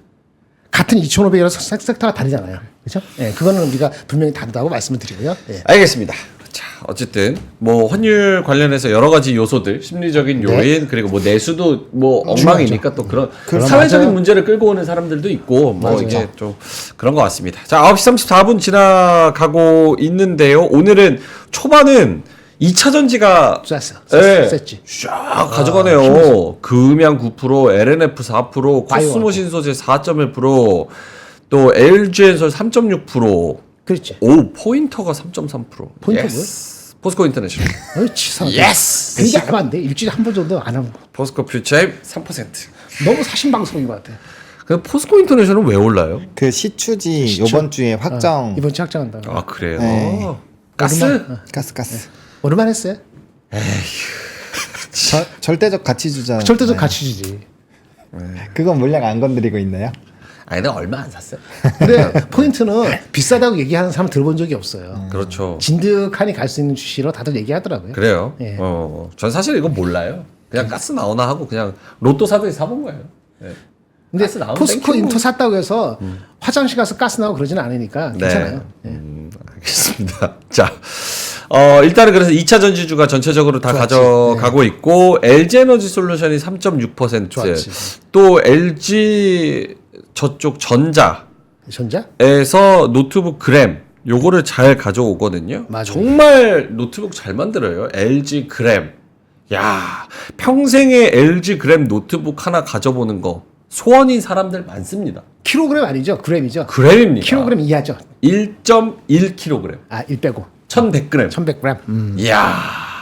같은 2,500이라서 섹터가 다르잖아요. 그렇죠? 예, 그거는 우리가 분명히 다르다고 말씀을 드리고요. 예. 알겠습니다. 자, 어쨌든 뭐 환율 관련해서 여러 가지 요소들, 심리적인 요인 그리고 뭐 내수도 뭐 엉망이니까 또 그런 사회적인 맞아요. 문제를 끌고 오는 사람들도 있고 뭐 맞아요. 이게 좀 그런 것 같습니다. 자, 9시 34분 지나가고 있는데요. 오늘은 초반은 2차 전지가 쐈지. 쫙 가져가네요. 금양 9%, LNF 4%, 코스모 신소재 4.1%, 또 LG엔솔 3.6%. 그렇지. 오, 포인터가 3.3%. 포인터 예스. 포스코 인터내셔널. 치사하다. 예스. 그게 얼마 안 돼. 일주일에 한 번 정도 안 하고. 포스코 퓨처엠 3%. 너무 사신방송인 것 같아. 그 포스코 인터내셔널은 왜 올라요? 그 시추지 요번 주에 확정. 이번 주 확정한다. 아, 그래요? 네. 가스? 가스. 오랜만에 했어요. 절대적 가치주자. 절대적 가치주지. 그건 물량 안 건드리고 있나요? 아니, 내가 얼마 안 샀어요. 근데 포인트는 비싸다고 얘기하는 사람 들어본 적이 없어요. 그렇죠. 진득하니 갈 수 있는 주시로 다들 얘기하더라고요. 그래요? 예. 전 사실 이건 몰라요. 그냥 가스 나오나 하고 그냥 로또 사듯이 사본 거예요. 네. 근데 가스 나오면 포스코 땡큐. 인터 샀다고 해서 화장실 가서 가스 나오고 그러지는 않으니까 괜찮아요. 예. 알겠습니다. 자, 일단은 그래서 2차 전지주가 전체적으로 다 좋았지. 가져가고 있고, LG에너지 솔루션이 3.6%, 좋았지. 또 LG 저쪽 전자에서 전자? 노트북 그램, 요거를 잘 가져오거든요. 맞아요. 정말 노트북 잘 만들어요. LG 그램. 야, 평생에 LG 그램 노트북 하나 가져보는 거 소원인 사람들 많습니다. 킬로그램 아니죠? 그램이죠? 그램입니다. 킬로그램 이하죠? 1.1kg. 1 빼고. 1100g. 1100g. 이야.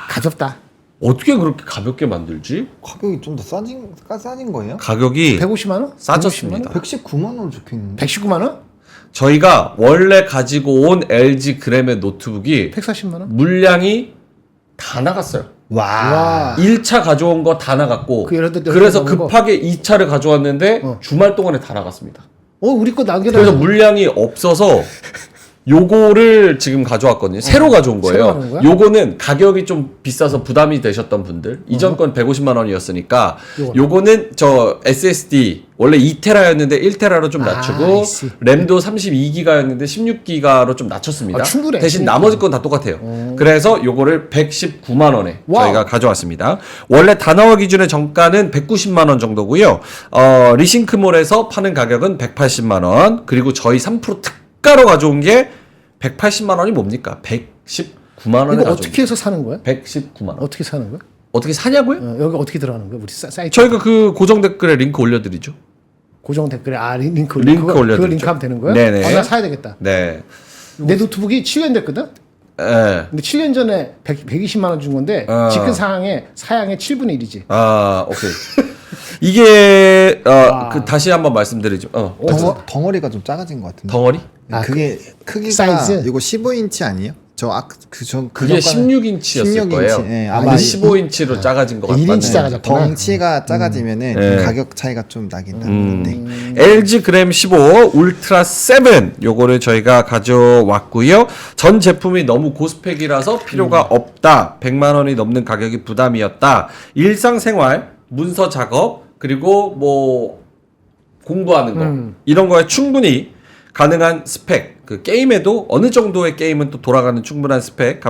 가볍다. 어떻게 그렇게 가볍게 만들지? 가격이 좀 더 싸진 거예요? 가격이 150만 원? 싸졌습니다. 119만 원으로 적혀있는데. 119만 원? 저희가 원래 가지고 온 LG 그램의 노트북이 140만 원? 물량이 다 나갔어요. 와. 1차 가져온 거 다 나갔고 그 예를 들어 그래서 남은 거. 급하게 2차를 가져왔는데 주말 동안에 다 나갔습니다. 우리 거 남겨놔. 그래서 물량이 없어서 요거를 지금 가져왔거든요. 새로 가져온 새로 거예요. 가져온 거야? 요거는 가격이 좀 비싸서 부담이 되셨던 분들 이전 건 150만 원이었으니까 요거는 저 SSD 원래 2테라였는데 1테라로 좀 낮추고 아이씨. 램도 32기가였는데 16기가로 좀 낮췄습니다. 아, 충분해. 대신 나머지 건 다 똑같아요. 그래서 요거를 119만 원에 와우. 저희가 가져왔습니다. 원래 단어와 기준의 정가는 190만 원 정도고요. 리싱크몰에서 파는 가격은 180만 원. 그리고 저희 3% 특가로 가져온 게 180만 원이 뭡니까? 119만 원에 이거 가져온 어떻게 해서 사는 거야? 119만 원. 어떻게 사는 거야? 어떻게 사냐고요? 여기 어떻게 들어가는 거야? 우리 사이트 저희가 그 고정 댓글에 링크 올려드리죠. 고정 댓글에 링크 링크 올려드리죠. 그거 링크하면 되는 거야? 네네. 나 사야 되겠다. 네. 내 노트북이 7년 됐거든. 예. 근데 7년 전에 120만 원 준 건데 지금 사양의 7분의 1이지. 아, 오케이. 이게 그 다시 한번 말씀드리죠. 덩어리가 좀 작아진 것 같은데. 덩어리? 그게 크기가 사이즈? 이거 15인치 아니에요? 그게 16인치였을 거예요. 예, 아마 아마 15인치로 작아진 것 같아요. 1인치 작아졌구나. 덩치가 작아지면은 네. 가격 차이가 좀 나긴 나는데. LG 그램 15 울트라 7 요거를 저희가 가져왔고요. 전 제품이 너무 고스펙이라서 필요가 없다. 100만 원이 넘는 가격이 부담이었다. 일상생활, 문서 작업, 그리고 뭐 공부하는 거 이런 거에 충분히 가능한 스펙. 그 게임에도 어느 정도의 게임은 또 돌아가는 충분한 스펙.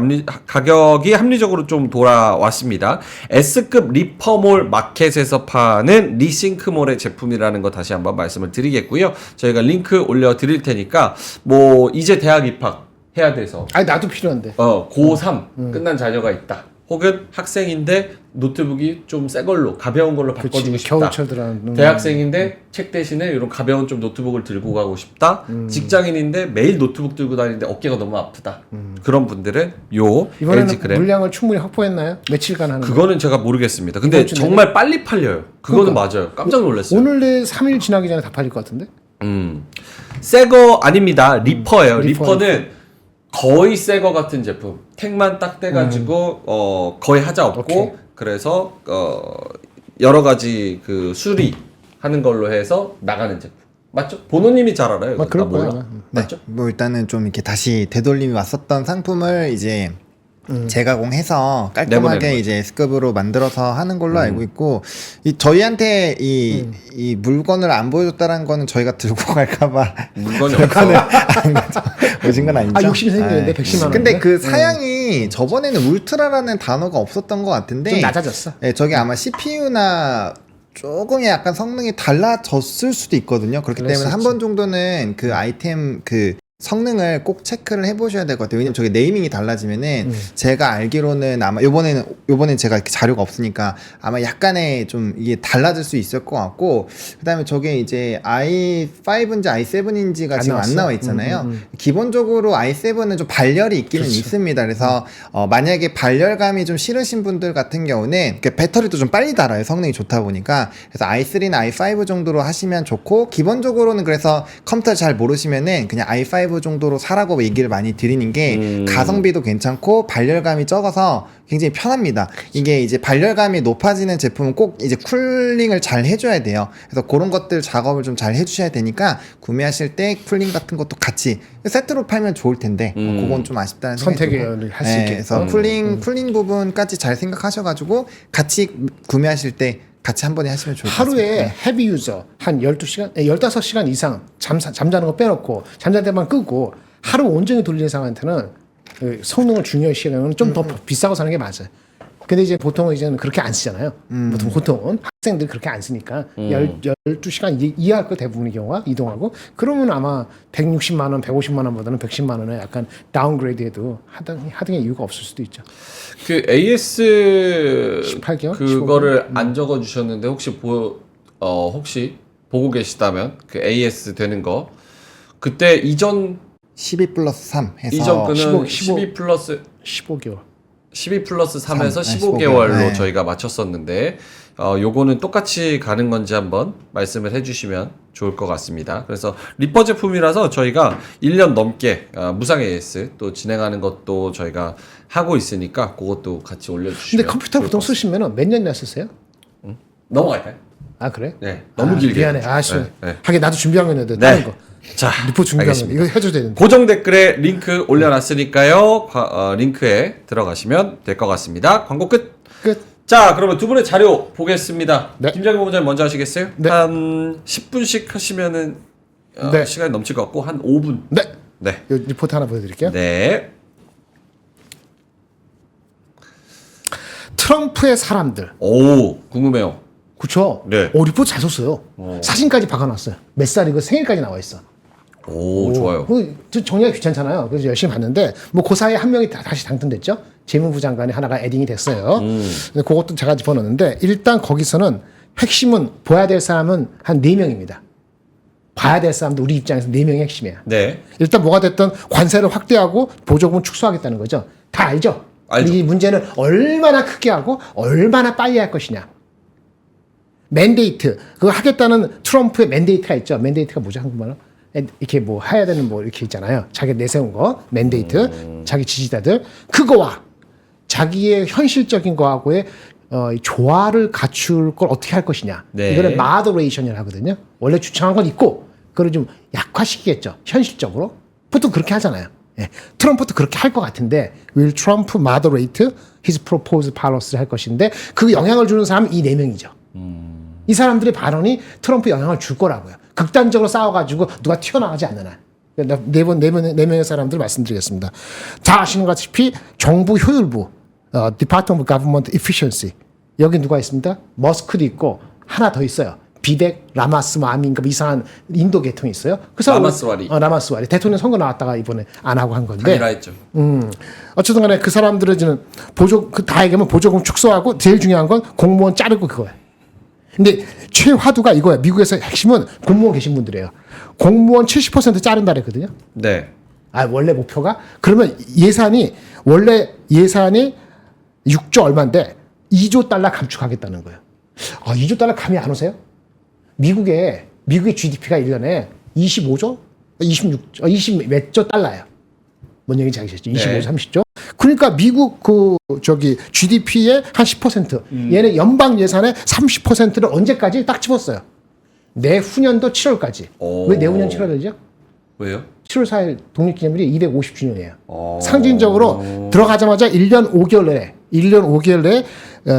가격이 합리적으로 좀 돌아왔습니다. S급 리퍼몰 마켓에서 파는 리싱크몰의 제품이라는 거 다시 한번 말씀을 드리겠고요. 저희가 링크 올려 드릴 테니까 뭐 이제 대학 입학 해야 돼서 아니 나도 필요한데. 고3 끝난 자녀가 있다. 혹은 학생인데 노트북이 좀 새 걸로 가벼운 걸로 바꿔주고 싶다. 겨울철 들어가는. 대학생인데 책 대신에 이런 가벼운 좀 노트북을 들고 가고 싶다. 직장인인데 매일 노트북 들고 다니는데 어깨가 너무 아프다. 그런 분들은 요 이번에는 LG 그램 물량을 충분히 확보했나요? 며칠간 하는 거? 그거는 제가 모르겠습니다. 근데 이번 주 내내? 정말 빨리 팔려요. 그거는 맞아요. 깜짝 놀랐어요. 오늘 내 3일 지나기 전에 다 팔릴 것 같은데? 새 거 아닙니다. 리퍼예요. 리퍼. 리퍼는 거의 새 거 같은 제품. 택만 딱 떼가지고 거의 하자 없고 오케이. 그래서 여러 가지 그 수리 하는 걸로 해서 나가는 제품. 맞죠? 보노님이 잘 알아요. 이거. 그럴 나 몰라. 거야. 네. 맞죠? 뭐 일단은 좀 이렇게 다시 되돌림이 왔었던 상품을 이제 재가공해서 깔끔하게 내보내는 이제 S급으로 만들어서 하는 걸로 알고 있고 저희한테 이 물건을 안 보여줬다는 거는 저희가 들고 갈까봐 물건이 없어. 오신 건 아니죠? 아, 욕심이 생기는데, 아, 110만 원. 근데 그 사양이 저번에는 울트라라는 단어가 없었던 것 같은데 좀 낮아졌어. 네, 저게 아마 CPU나 조금의 약간 성능이 달라졌을 수도 있거든요. 그렇기 그럴 때문에 수 한 번 정도는 그 아이템 그 성능을 꼭 체크를 해보셔야 될 것 같아요. 왜냐면 저게 네이밍이 달라지면은 제가 알기로는 아마 요번엔 제가 이렇게 자료가 없으니까 아마 약간의 좀 이게 달라질 수 있을 것 같고 그다음에 저게 이제 i5인지 i7인지가 지금 안 나와 있잖아요. 기본적으로 i7은 좀 발열이 있기는 있습니다. 그래서 만약에 발열감이 좀 싫으신 분들 같은 경우는 배터리도 좀 빨리 닳아요. 성능이 좋다 보니까. 그래서 i3나 i5 정도로 하시면 좋고 기본적으로는 그래서 컴퓨터 잘 모르시면은 그냥 i5 정도로 사라고 얘기를 많이 드리는 게 가성비도 괜찮고 발열감이 적어서 굉장히 편합니다. 이게 이제 발열감이 높아지는 제품은 꼭 이제 쿨링을 잘 해줘야 돼요. 그래서 그런 것들 작업을 좀 잘 해주셔야 되니까 구매하실 때 쿨링 같은 것도 같이 세트로 팔면 좋을 텐데 그건 좀 아쉽다는 생각이 들고. 선택을 할 수 있게. 그래서 쿨링 부분까지 잘 생각하셔가지고 같이 구매하실 때 같이 한 번에 하시면 좋을 것 같습니다. 하루에 헤비 유저 한 12시간, 15시간 이상 잠자는 거 빼놓고 잠잘 때만 끄고 하루 온전히 돌리는 사람한테는 그 성능을 중요시 하면 좀 더 비싸고 사는 게 맞아요. 근데 이제 보통은 이제는 그렇게 안 쓰잖아요. 보통은 학생들이 그렇게 안 쓰니까 12시간 이하일 거 대부분의 경우가 이동하고 그러면 아마 160만 원, 150만 원보다는 110만 원에 약간 다운그레이드해도 하등의 이유가 없을 수도 있죠. 그 AS 18개월? 그거를 안 적어 주셨는데 혹시 혹시 보고 계시다면 그 AS 되는 거 그때 이전 12+3 해서 이전 거는 15 12 플러스 15개월. 12 플러스 3에서 3, 15개월로 네. 저희가 맞췄었는데 요거는 똑같이 가는 건지 한번 말씀을 해주시면 좋을 것 같습니다. 그래서 리퍼 제품이라서 저희가 1년 넘게 무상 AS 또 진행하는 것도 저희가 하고 있으니까 그것도 같이 올려주시면 근데 컴퓨터 좋을 보통 것 같습니다. 쓰시면 몇 년이나 쓰세요? 넘어갈까요? 아 그래? 네, 너무 길게. 미안해. 아쉬워. 네, 네. 하긴 나도 준비한 거 있는데 다른 거. 자, 리포 준비한 거 알겠습니다. 이거 해줘야 되는데. 고정 댓글에 링크 올려놨으니까요. 링크에 들어가시면 될 것 같습니다. 광고 끝. 끝. 자, 그러면 두 분의 자료 보겠습니다. 네. 김장현 본부장님 먼저 하시겠어요? 네. 한 10분씩 하시면은 네. 시간이 넘칠 것 같고 한 5분. 네. 네. 이 리포트 하나 보여드릴게요. 네. 트럼프의 사람들. 오, 궁금해요. 그쵸? 네. 리포트 잘 썼어요. 사진까지 박아놨어요. 몇 살이고 생일까지 나와 있어. 오, 좋아요. 정리하기 귀찮잖아요. 그래서 열심히 봤는데 뭐 그 사이에 한 명이 다시 당선됐죠. 재무부 장관이 하나가 에딩이 됐어요. 근데 그것도 제가 짚어놓는데 일단 거기서는 핵심은 봐야 될 사람은 한 4명입니다. 봐야 될 사람도 우리 입장에서 4명이 핵심이야. 네. 일단 뭐가 됐든 관세를 확대하고 보조금을 축소하겠다는 거죠. 다 알죠? 알죠. 이 문제는 얼마나 크게 하고 얼마나 빨리 할 것이냐. 맨데이트. 그거 하겠다는 트럼프의 맨데이트가 있죠. 맨데이트가 뭐죠? 한국말로? 이렇게 뭐 해야 되는 뭐 이렇게 있잖아요. 자기 내세운 거. 맨데이트. 자기 지지자들. 그거와 자기의 현실적인 거하고의 조화를 갖출 걸 어떻게 할 것이냐. 네. 이거는 마더레이션이라고 하거든요. 원래 주창한 건 있고 그걸 좀 약화시키겠죠. 현실적으로. 보통 그렇게 하잖아요. 예. 트럼프도 그렇게 할 것 같은데 will Trump moderate his proposed policy를 할 것인데 그 영향을 주는 사람은 이 4명이죠. 이 사람들의 발언이 트럼프 영향을 줄 거라고요. 극단적으로 싸워가지고 누가 튀어나가지 않는 한. 네 명의 사람들 말씀드리겠습니다. 다 아시는 것 같이 정부 효율부, Department of Government Efficiency. 여기 누가 있습니다? 머스크도 있고 하나 더 있어요. 비덱 라마스와미인가 뭐 이상한 인도 계통이 있어요. 그 사람 라마스와리. 라마스와리. 대통령 선거 나왔다가 이번에 안 하고 한 건데. 단일화 했죠. 어쨌든 간에 그 사람들은 지금 다 얘기하면 보조금 축소하고 제일 중요한 건 공무원 자르고 그거예요. 근데 최화두가 이거야. 미국에서 핵심은 공무원 계신 분들이에요. 공무원 70% 자른다 그랬거든요. 네. 원래 목표가? 그러면 원래 예산이 6조 얼마인데 2조 달러 감축하겠다는 거예요. 2조 달러 감이 안 오세요? 미국의 GDP가 1년에 25조? 20 몇 조 달러예요. 뭔 얘기인지 아시겠죠? 25, 네. 30조? 그러니까 미국 GDP의 한 10%, 얘네 연방 예산의 30%를 언제까지 딱 집었어요. 내후년도 7월까지. 오. 왜 내후년 7월이죠? 왜요? 7월 4일 독립기념일이 250주년이에요. 오. 상징적으로 들어가자마자 1년 5개월 내에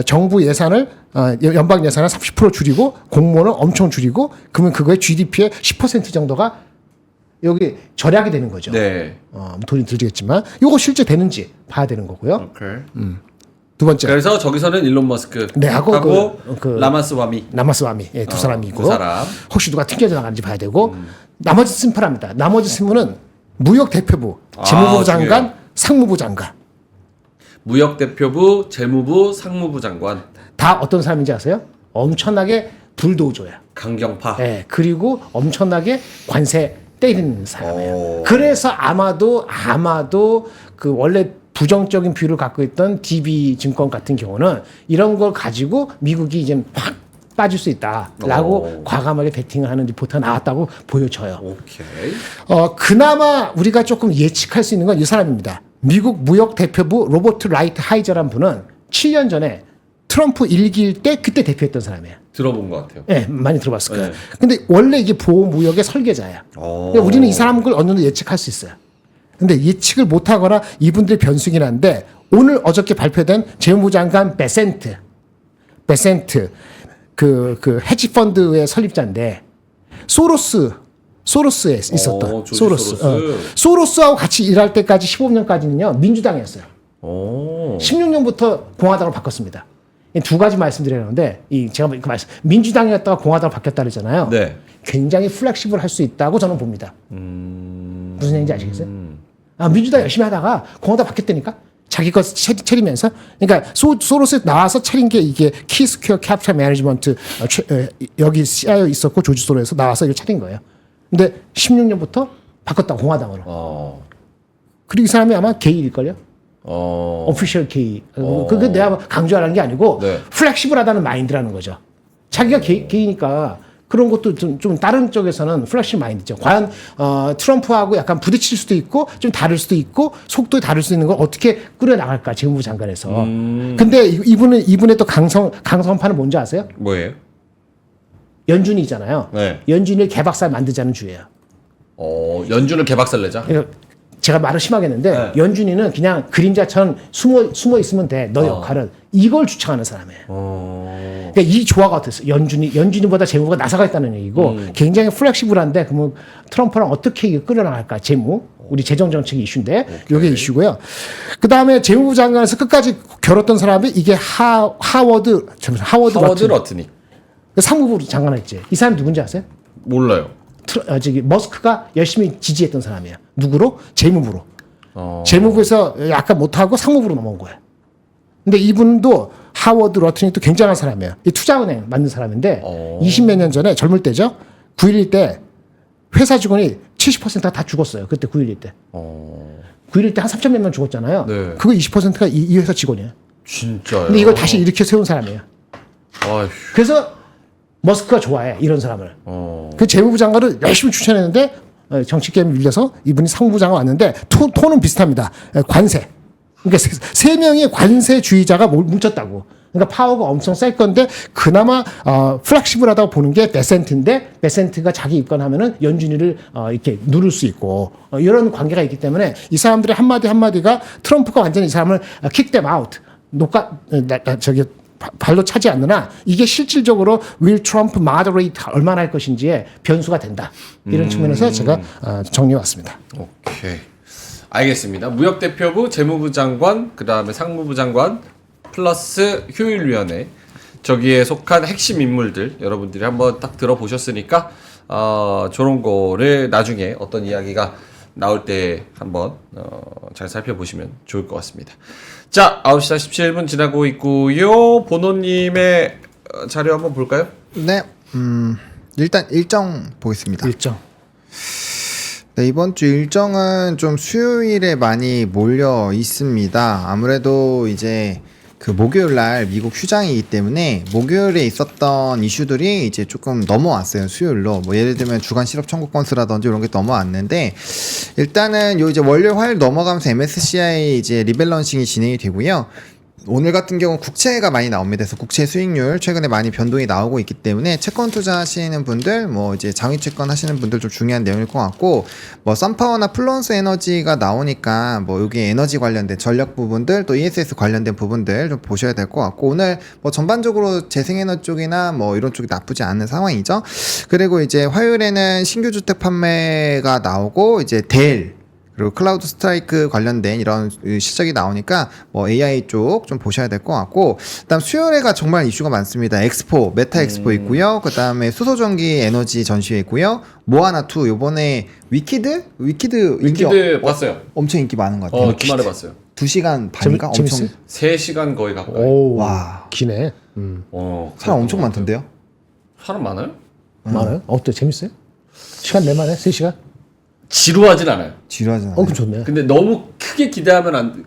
정부 예산을 연방 예산을 30% 줄이고 공무원을 엄청 줄이고 그러면 그거의 GDP의 10% 정도가 여기 절약이 되는 거죠. 네. 돈이 들겠지만 이거 실제 되는지 봐야 되는 거고요. 오케이. 두 번째 그래서 저기서는 일론 머스크 네, 하고 그 라마스와미 라마스와미 두 사람이고 두 사람. 혹시 누가 튕겨져 나가는지 봐야 되고 나머지 심플합니다. 나머지 신문은 무역 대표부, 재무부 장관, 중요해요. 상무부 장관 무역 대표부, 재무부, 상무부 장관 다 어떤 사람인지 아세요? 엄청나게 불도저야. 강경파. 예, 그리고 엄청나게 관세 때리는 사람이에요. 오. 그래서 아마도 그 원래 부정적인 뷰를 갖고 있던 DB 증권 같은 경우는 이런 걸 가지고 미국이 이제 확 빠질 수 있다라고 오. 과감하게 베팅을 하는 리포트가 나왔다고 보여져요. 오케이. 그나마 우리가 조금 예측할 수 있는 건 이 사람입니다. 미국 무역 대표부 로버트 라이트 하이저라는 분은 7년 전에 트럼프 일기일 때 그때 대표했던 사람이에요. 들어본 것 같아요. 네, 많이 들어봤을 거예요. 네. 근데 원래 이게 보호무역의 설계자야. 오. 그러니까 우리는 이 사람을 어느 정도 예측할 수 있어요. 근데 예측을 못하거나 이분들이 변수긴 한데 오늘 어저께 발표된 재무부 장관 베센트 그 헤지펀드의 설립자인데 소로스에 있었던 조지 소로스하고 같이 일할 때까지 15년까지는요 민주당이었어요. 오. 16년부터 공화당으로 바꿨습니다. 이 두 가지 말씀드리는데 제가 그 말씀 민주당이었다가 공화당으로 바뀌었다 그러잖아요. 네. 굉장히 플렉시블 할 수 있다고 저는 봅니다. 무슨 얘기인지 아시겠어요? 민주당 열심히 하다가 공화당 바뀌었다니까 자기 거 차리면서 그러니까 소로스 나와서 차린 게 이게 키스퀘어 캐피탈 매니지먼트 여기 CIO 있었고 조지 소로에서 나와서 이걸 차린 거예요. 근데 16년부터 바꿨다 공화당으로. 그리고 이 사람이 아마 게일일걸요? 오피셜 K. 그게 내가 강조하는 게 아니고 네. 플렉시블하다는 마인드라는 거죠. 자기가 게이니까 그런 것도 좀 다른 쪽에서는 플렉시 마인드죠. 과연 트럼프하고 약간 부딪힐 수도 있고 좀 다를 수도 있고 속도 다를 수 있는 걸 어떻게 끌어 나갈까 재무부 장관에서. 근데 이분의 또 강성판은 뭔지 아세요? 뭐예요? 연준이잖아요. 네. 연준이 개박살 만들자는 주예요. 연준을 개박살 내자. 그러니까 제가 말을 심하게 했는데 네. 연준이는 그냥 그림자처럼 숨어 있으면 돼. 너 역할은 이걸 주창하는 사람이에요. 그러니까 이 조화가 어땠어? 연준이보다 재무부가 나서가 있다는 얘기고 굉장히 플렉시블한데 그러면 트럼프랑 어떻게 이게 끌어나갈까? 재무 우리 재정 정책 이슈인데 이게 이슈고요. 그 다음에 재무부 장관에서 끝까지 겨뤘던 사람이 이게 하워드 러트닉. 상무부 장관 했지. 이 사람 누군지 아세요? 몰라요. 머스크가 열심히 지지했던 사람이에요. 누구로? 재무부로. 재무부에서 약간 못하고 상무부로 넘어온 거예요. 근데 이분도 하워드 러트닉도 굉장한 사람이에요. 이 투자은행 만든 사람인데 20몇 년 전에 젊을 때죠. 9.11 때 회사 직원이 70%가 다 죽었어요. 그때 9.11 때. 9.11 때 한 3천 명 죽었잖아요. 네. 그거 20%가 이 회사 직원이에요. 진짜요? 근데 이걸 다시 일으켜 세운 사람이에요. 아휴. 그래서 머스크가 좋아해 이런 사람을. 그 재무부 장관을 열심히 추천했는데 정치 게임 밀려서 이분이 상무부 장관 왔는데 톤은 비슷합니다. 관세. 그러니까 세 명의 관세주의자가 뭉쳤다고. 그러니까 파워가 엄청 셀 건데 그나마 플렉시블하다고 보는 게 베센트인데 베센트가 자기 입건하면은 연준이를 이렇게 누를 수 있고 이런 관계가 있기 때문에 이 사람들의 한마디가 트럼프가 완전히 이 사람을 kick them out. 발로 차지 않느나 이게 실질적으로 will Trump moderate 얼마나 할 것인지에 변수가 된다. 이런 측면에서 제가 정리해 왔습니다. 오케이. 알겠습니다. 무역대표부, 재무부 장관, 그 다음에 상무부 장관, 플러스 효율위원회. 저기에 속한 핵심 인물들 여러분들이 한번 딱 들어보셨으니까 저런 거를 나중에 어떤 이야기가 나올 때 한번 잘 살펴보시면 좋을 것 같습니다. 자, 9시 47분 지나고 있고요. 보노님의 자료 한번 볼까요? 네. 일단 일정 보겠습니다. 일정. 네, 이번 주 일정은 좀 수요일에 많이 몰려 있습니다. 아무래도 이제 그 목요일 날 미국 휴장이기 때문에 목요일에 있었던 이슈들이 이제 조금 넘어왔어요. 수요일로. 뭐 예를 들면 주간 실업 청구 건수라든지 이런 게 넘어왔는데 일단은 요 이제 월요일 화요일 넘어가면서 MSCI 이제 리밸런싱이 진행이 되고요. 오늘 같은 경우 국채가 많이 나옵니다. 그래서 국채 수익률 최근에 많이 변동이 나오고 있기 때문에 채권 투자하시는 분들, 뭐 이제 장위 채권 하시는 분들 좀 중요한 내용일 것 같고, 뭐 썬파워나 플루언스 에너지가 나오니까 뭐 여기 에너지 관련된 전력 부분들, 또 ESS 관련된 부분들 좀 보셔야 될 것 같고, 오늘 뭐 전반적으로 재생에너지 쪽이나 뭐 이런 쪽이 나쁘지 않은 상황이죠. 그리고 이제 화요일에는 신규 주택 판매가 나오고 이제 델 그리고 클라우드 스트라이크 관련된 이런 실적이 나오니까 뭐 AI 쪽 좀 보셔야 될 것 같고, 그다음 수요일에가 정말 이슈가 많습니다. 엑스포, 메타 엑스포 있고요. 그다음에 수소전기 에너지 전시회 있고요. 모아나2 요번에 위키드 위키드 봤어요. 엄청 인기 많은 것 같아요. 주말에 봤어요. 2시간 반인가? 재밌어요? 엄청 3시간 거의 가까이. 오, 와. 기네. 사람 엄청 많던데요? 사람 많아요? 많아요? 어때? 재밌어요? 시간 내만해? 3시간? 지루하진 않아요. 지루하진 않아요. 그럼 좋네. 근데 너무 크게 기대하면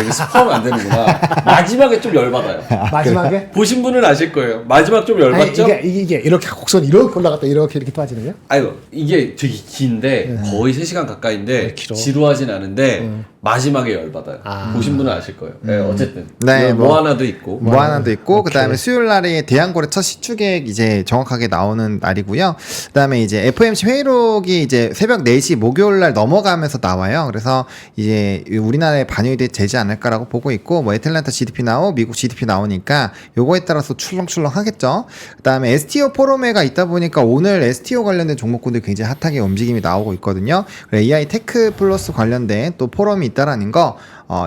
이거 스포하면 안 되는구나. 마지막에 좀 열받아요. 마지막에? 보신 분은 아실 거예요. 마지막 좀 열받죠? 이게 이렇게 곡선 이렇게 올라갔다 이렇게 빠지는 거야? 아이고, 이게 되게 긴데 거의 3시간 가까이인데 길어. 지루하진 않은데 마지막에 열받아요. 보신 분은 아실 거예요. 네, 어쨌든 네, 뭐 하나도 있고 하나도 있고, 그다음에 수요일 날에 대한거래 첫 시추계획 이제 정확하게 나오는 날이고요. 그다음에 이제 FOMC 회의록이 이제 새벽 4시 목요일 날 넘어가면서 나와요. 그래서 이제 우리나라에 반영이 되지 않을까라고 보고 있고, 뭐 애틀랜타 GDP 나오고 미국 GDP 나오니까 요거에 따라서 출렁출렁 하겠죠. 그다음에 STO 포럼회가 있다 보니까 오늘 STO 관련된 종목군들 굉장히 핫하게 움직임이 나오고 있거든요. AI 테크 플러스 관련된 또 포럼이 있다라는 거,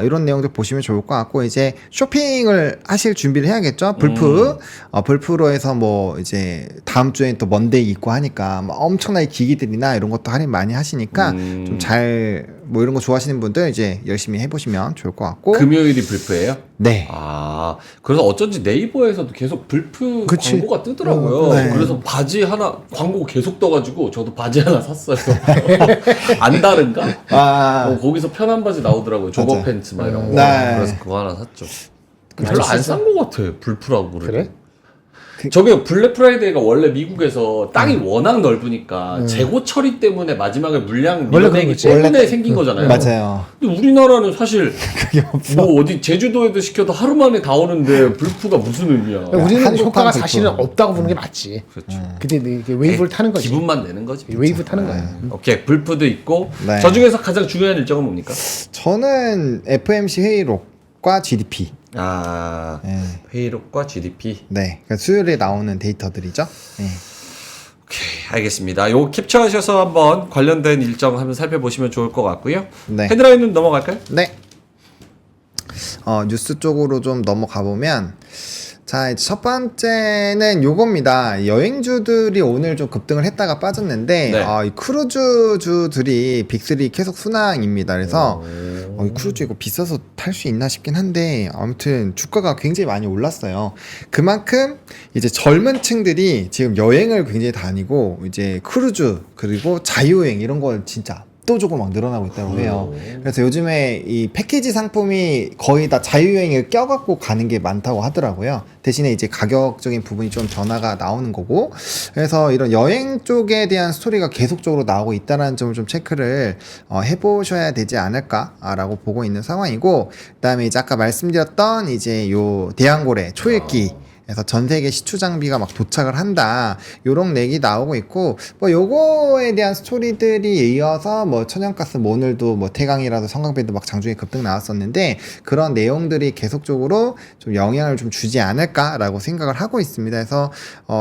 이런 내용들 보시면 좋을 것 같고, 이제 쇼핑을 하실 준비를 해야겠죠. 불프로 해서 뭐 이제 다음 주엔 또 먼데이 있고 하니까 뭐 엄청나게 기기들이나 이런 것도 할인 많이 하시니까 좀 잘 뭐 이런 거 좋아하시는 분들 이제 열심히 해보시면 좋을 것 같고. 금요일이 불프예요? 네. 아, 그래서 어쩐지 네이버에서도 계속 불프 그치. 광고가 뜨더라고요. 네. 그래서 바지 하나 광고 계속 떠가지고 저도 바지 하나 샀어요. 안 다른가? 거기서 편한 바지 나오더라고요. 조거 맞아요. 팬츠 막 이런 거. 네. 그래서 그거 하나 샀죠. 별로 안 싼 것 같아. 불프라고 그래? 저게 블랙 프라이데이가 원래 미국에서 땅이 워낙 넓으니까 재고 처리 때문에 마지막에 물량 원래 밀어내기 그런 거지. 때문에 생긴 거잖아요. 맞아요. 근데 우리나라는 사실 뭐 어디 제주도에도 시켜도 하루 만에 다 오는데 불프가 무슨 의미야? 우리는 한국판 효과가 불프. 사실은 없다고 보는 게 맞지. 그렇죠. 근데 이게 웨이브를 타는 거지. 기분만 내는 거지. 웨이브 타는 거야. 오케이, 불프도 있고 네. 저 중에서 가장 중요한 일정은 뭡니까? 저는 FMC 회의록과 GDP. 아, 네. 회의록과 GDP. 네. 그러니까 수요일에 나오는 데이터들이죠. 네. 오케이, 알겠습니다. 요거 캡처하셔서 한번 관련된 일정 한번 살펴보시면 좋을 것 같고요. 네. 헤드라인은 넘어갈까요? 네. 뉴스 쪽으로 좀 넘어가 보면, 자, 이제 첫 번째는 요겁니다. 여행주들이 오늘 좀 급등을 했다가 빠졌는데, 네. 이 크루즈주들이 빅3 계속 순항입니다. 그래서, 이 크루즈 이거 비싸서 탈 수 있나 싶긴 한데, 아무튼 주가가 굉장히 많이 올랐어요. 그만큼 이제 젊은 층들이 지금 여행을 굉장히 다니고, 이제 크루즈, 그리고 자유여행 이런 걸 진짜 압도적으로 막 늘어나고 있다고 해요. 그래서 요즘에 이 패키지 상품이 거의 다 자유여행에 껴갖고 가는 게 많다고 하더라고요. 대신에 이제 가격적인 부분이 좀 변화가 나오는 거고, 그래서 이런 여행 쪽에 대한 스토리가 계속적으로 나오고 있다는 점을 좀 체크를 해보셔야 되지 않을까라고 보고 있는 상황이고, 그다음에 이제 아까 말씀드렸던 이제 요 대왕고래 초읽기. 그래서 전 세계 시추 장비가 막 도착을 한다. 요런 얘기 나오고 있고, 뭐 요거에 대한 스토리들이 이어서 뭐 천연가스 뭐 오늘도 뭐 태강이라도 성강배도 막 장중에 급등 나왔었는데, 그런 내용들이 계속적으로 좀 영향을 좀 주지 않을까라고 생각을 하고 있습니다. 그래서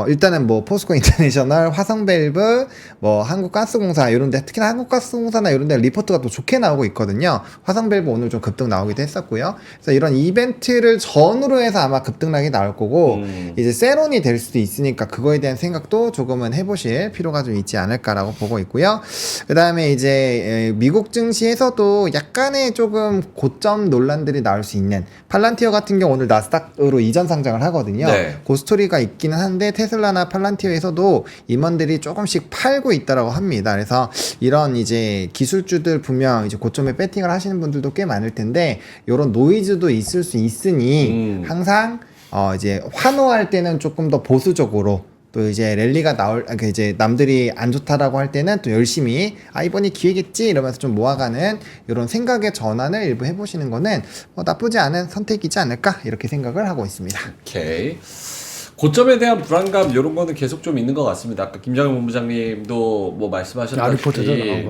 일단은 뭐 포스코 인터내셔널, 화성밸브, 뭐 한국가스공사 이런 데, 특히나 한국가스공사나 이런 데 리포트가 또 좋게 나오고 있거든요. 화성밸브 오늘 좀 급등 나오기도 했었고요. 그래서 이런 이벤트를 전후로 해서 아마 급등락이 나올 거고, 이제 세론이 될 수도 있으니까 그거에 대한 생각도 조금은 해보실 필요가 좀 있지 않을까라고 보고 있고요. 그 다음에 이제 미국 증시에서도 약간의 조금 고점 논란들이 나올 수 있는, 팔란티어 같은 경우 오늘 나스닥으로 이전 상장을 하거든요. 네. 그 스토리가 있기는 한데 테슬라나 팔란티어에서도 임원들이 조금씩 팔고 있다라고 합니다. 그래서 이런 이제 기술주들 분명 이제 고점에 배팅을 하시는 분들도 꽤 많을 텐데, 이런 노이즈도 있을 수 있으니 항상 이제 환호할 때는 조금 더 보수적으로, 또 이제 랠리가 이제 남들이 안 좋다라고 할 때는 또 열심히 이번이 기회겠지 이러면서 좀 모아가는 이런 생각의 전환을 일부 해보시는 거는 나쁘지 않은 선택이지 않을까 이렇게 생각을 하고 있습니다. 오케이. 고점에 대한 불안감 이런 거는 계속 좀 있는 것 같습니다. 아까 김장현 본부장님도 뭐 말씀하셨다시피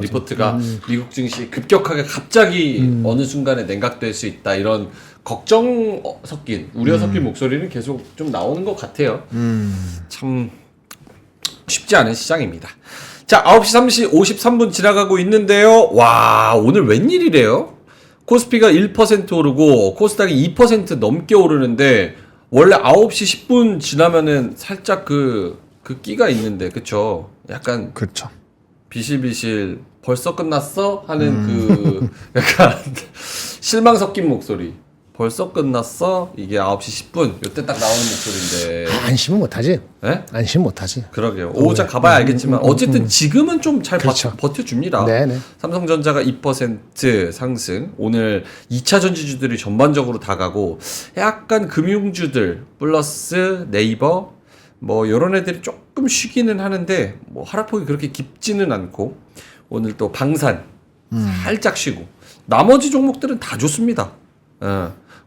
리포트가 미국 증시 급격하게 갑자기 어느 순간에 냉각될 수 있다, 이런 걱정 섞인, 우려 섞인 목소리는 계속 좀 나오는 것 같아요. 참 쉽지 않은 시장입니다. 자, 9시 53분 지나가고 있는데요. 와, 오늘 웬일이래요? 코스피가 1% 오르고 코스닥이 2% 넘게 오르는데, 원래 9시 10분 지나면은 살짝 그 끼가 있는데, 그쵸? 약간 그렇죠. 비실비실 벌써 끝났어? 하는 그 약간 실망 섞인 목소리. 벌써 끝났어? 이게 9시 10분 요때 딱 나오는 목소리인데. 안심은 못하지. 네? 안심 못하지. 그러게요. 오자 가봐야 알겠지만 어쨌든 지금은 좀 잘 그렇죠. 버텨줍니다. 네네. 삼성전자가 2% 상승. 오늘 2차 전지주들이 전반적으로 다 가고, 약간 금융주들 플러스 네이버 뭐 이런 애들이 조금 쉬기는 하는데 뭐 하락폭이 그렇게 깊지는 않고, 오늘 또 방산 살짝 쉬고, 나머지 종목들은 다 좋습니다.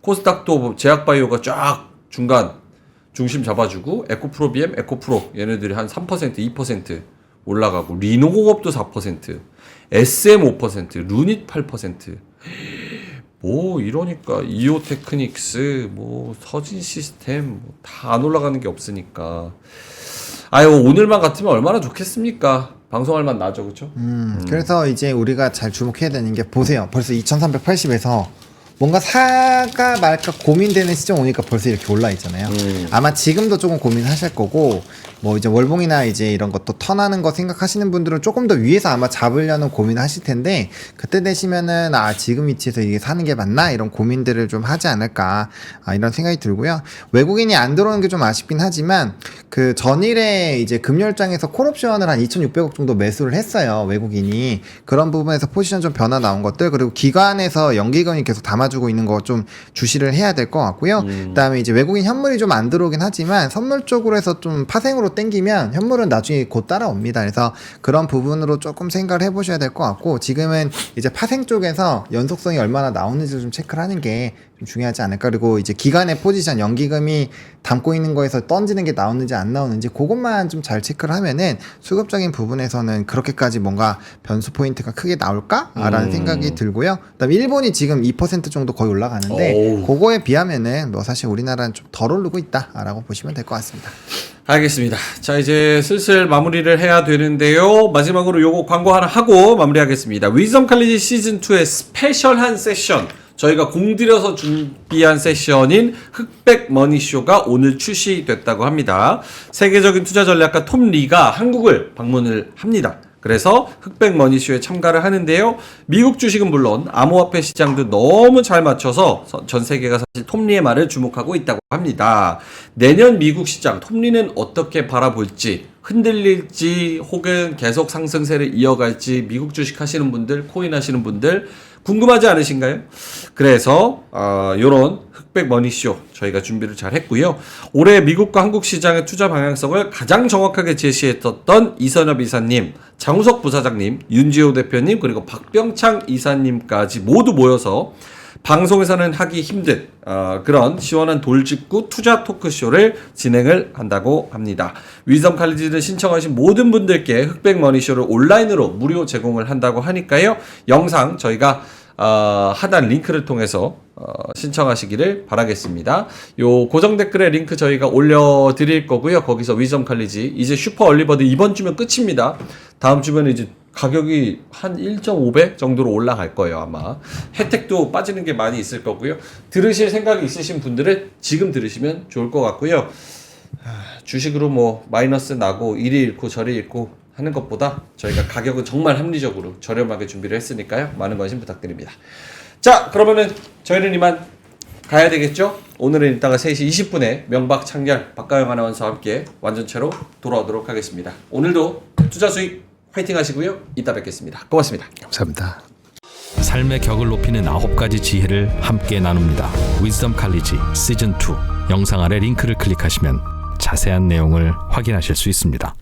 코스닥도 제약바이오가 쫙 중심 잡아주고, 에코프로비엠, 에코프로 얘네들이 한 3%, 2% 올라가고, 리노공업도 4%, SM 5%, 루닛 8%. 뭐 이러니까 이오테크닉스, 뭐 서진 시스템 다 안 올라가는 게 없으니까. 아유, 오늘만 같으면 얼마나 좋겠습니까? 방송할 만 나죠, 그렇죠? 그래서 이제 우리가 잘 주목해야 되는 게, 보세요. 벌써 2380에서 뭔가 사가 말까 고민되는 시점 오니까 벌써 이렇게 올라 있잖아요. 아마 지금도 조금 고민하실 거고, 뭐 이제 월봉이나 이제 이런 것도 턴하는 거 생각하시는 분들은 조금 더 위에서 아마 잡으려는 고민하실 텐데 그때 되시면은 지금 위치에서 이게 사는 게 맞나 이런 고민들을 좀 하지 않을까 이런 생각이 들고요. 외국인이 안 들어오는 게 좀 아쉽긴 하지만 그 전일에 이제 금요일장에서 콜옵션을 한 2,600억 정도 매수를 했어요. 외국인이 그런 부분에서 포지션 좀 변화 나온 것들 그리고 기관에서 연기금이 계속 담아주고 있는 거 좀 주시를 해야 될 것 같고요. 그다음에 이제 외국인 현물이 좀 안 들어오긴 하지만 선물 쪽으로 해서 좀 파생으로 땡기면 현물은 나중에 곧 따라옵니다. 그래서 그런 부분으로 조금 생각을 해보셔야 될 것 같고 지금은 이제 파생 쪽에서 연속성이 얼마나 나오는지 좀 체크를 하는 게 좀 중요하지 않을까. 그리고 이제 기간의 포지션 연기금이 담고 있는 거에서 던지는 게 나오는지 안 나오는지 그것만 좀 잘 체크를 하면은 수급적인 부분에서는 그렇게까지 뭔가 변수 포인트가 크게 나올까라는 생각이 들고요. 그다음에 일본이 지금 2% 정도 거의 올라가는데 그거에 비하면은 뭐 사실 우리나라는 좀 덜 오르고 있다라고 보시면 될 것 같습니다. 알겠습니다. 자, 이제 슬슬 마무리를 해야 되는데요. 마지막으로 요거 광고 하나 하고 마무리하겠습니다. 위즈덤 칼리지 시즌2의 스페셜한 세션, 저희가 공들여서 준비한 세션인 흑백 머니쇼가 오늘 출시됐다고 합니다. 세계적인 투자 전략가 톰 리가 한국을 방문을 합니다. 그래서 흑백 머니쇼에 참가를 하는데요. 미국 주식은 물론 암호화폐 시장도 너무 잘 맞춰서 전 세계가 사실 톰리의 말을 주목하고 있다고 합니다. 내년 미국 시장 톰리는 어떻게 바라볼지, 흔들릴지 혹은 계속 상승세를 이어갈지 미국 주식 하시는 분들, 코인 하시는 분들 궁금하지 않으신가요? 그래서 요런 흑백 머니쇼 저희가 준비를 잘 했고요. 올해 미국과 한국 시장의 투자 방향성을 가장 정확하게 제시했었던 이선엽 이사님, 장우석 부사장님, 윤지호 대표님 그리고 박병창 이사님까지 모두 모여서 방송에서는 하기 힘든 그런 시원한 돌직구 투자 토크쇼를 진행을 한다고 합니다. 위즈덤 칼리지를 신청하신 모든 분들께 흑백 머니쇼를 온라인으로 무료 제공을 한다고 하니까요. 영상 저희가 하단 링크를 통해서 신청하시기를 바라겠습니다. 요 고정 댓글에 링크 저희가 올려드릴 거고요. 거기서 위즈덤 칼리지 이제 슈퍼 얼리버드 이번 주면 끝입니다. 다음 주면 이제 가격이 한 1.5배 정도로 올라갈 거예요. 아마 혜택도 빠지는 게 많이 있을 거고요. 들으실 생각이 있으신 분들은 지금 들으시면 좋을 것 같고요. 주식으로 뭐 마이너스 나고 이리 잃고 저리 잃고 하는 것보다 저희가 가격은 정말 합리적으로 저렴하게 준비를 했으니까요. 많은 관심 부탁드립니다. 자, 그러면은 저희는 이만 가야 되겠죠? 오늘은 이따가 3시 20분에 명박 창렬 박가영 아나운서와 함께 완전체로 돌아오도록 하겠습니다. 오늘도 투자 수익 화이팅 하시고요. 이따 뵙겠습니다. 고맙습니다. 감사합니다. 삶의 격을 높이는 9가지 지혜를 함께 나눕니다. 위즈덤 칼리지 시즌2 영상 아래 링크를 클릭하시면 자세한 내용을 확인하실 수 있습니다.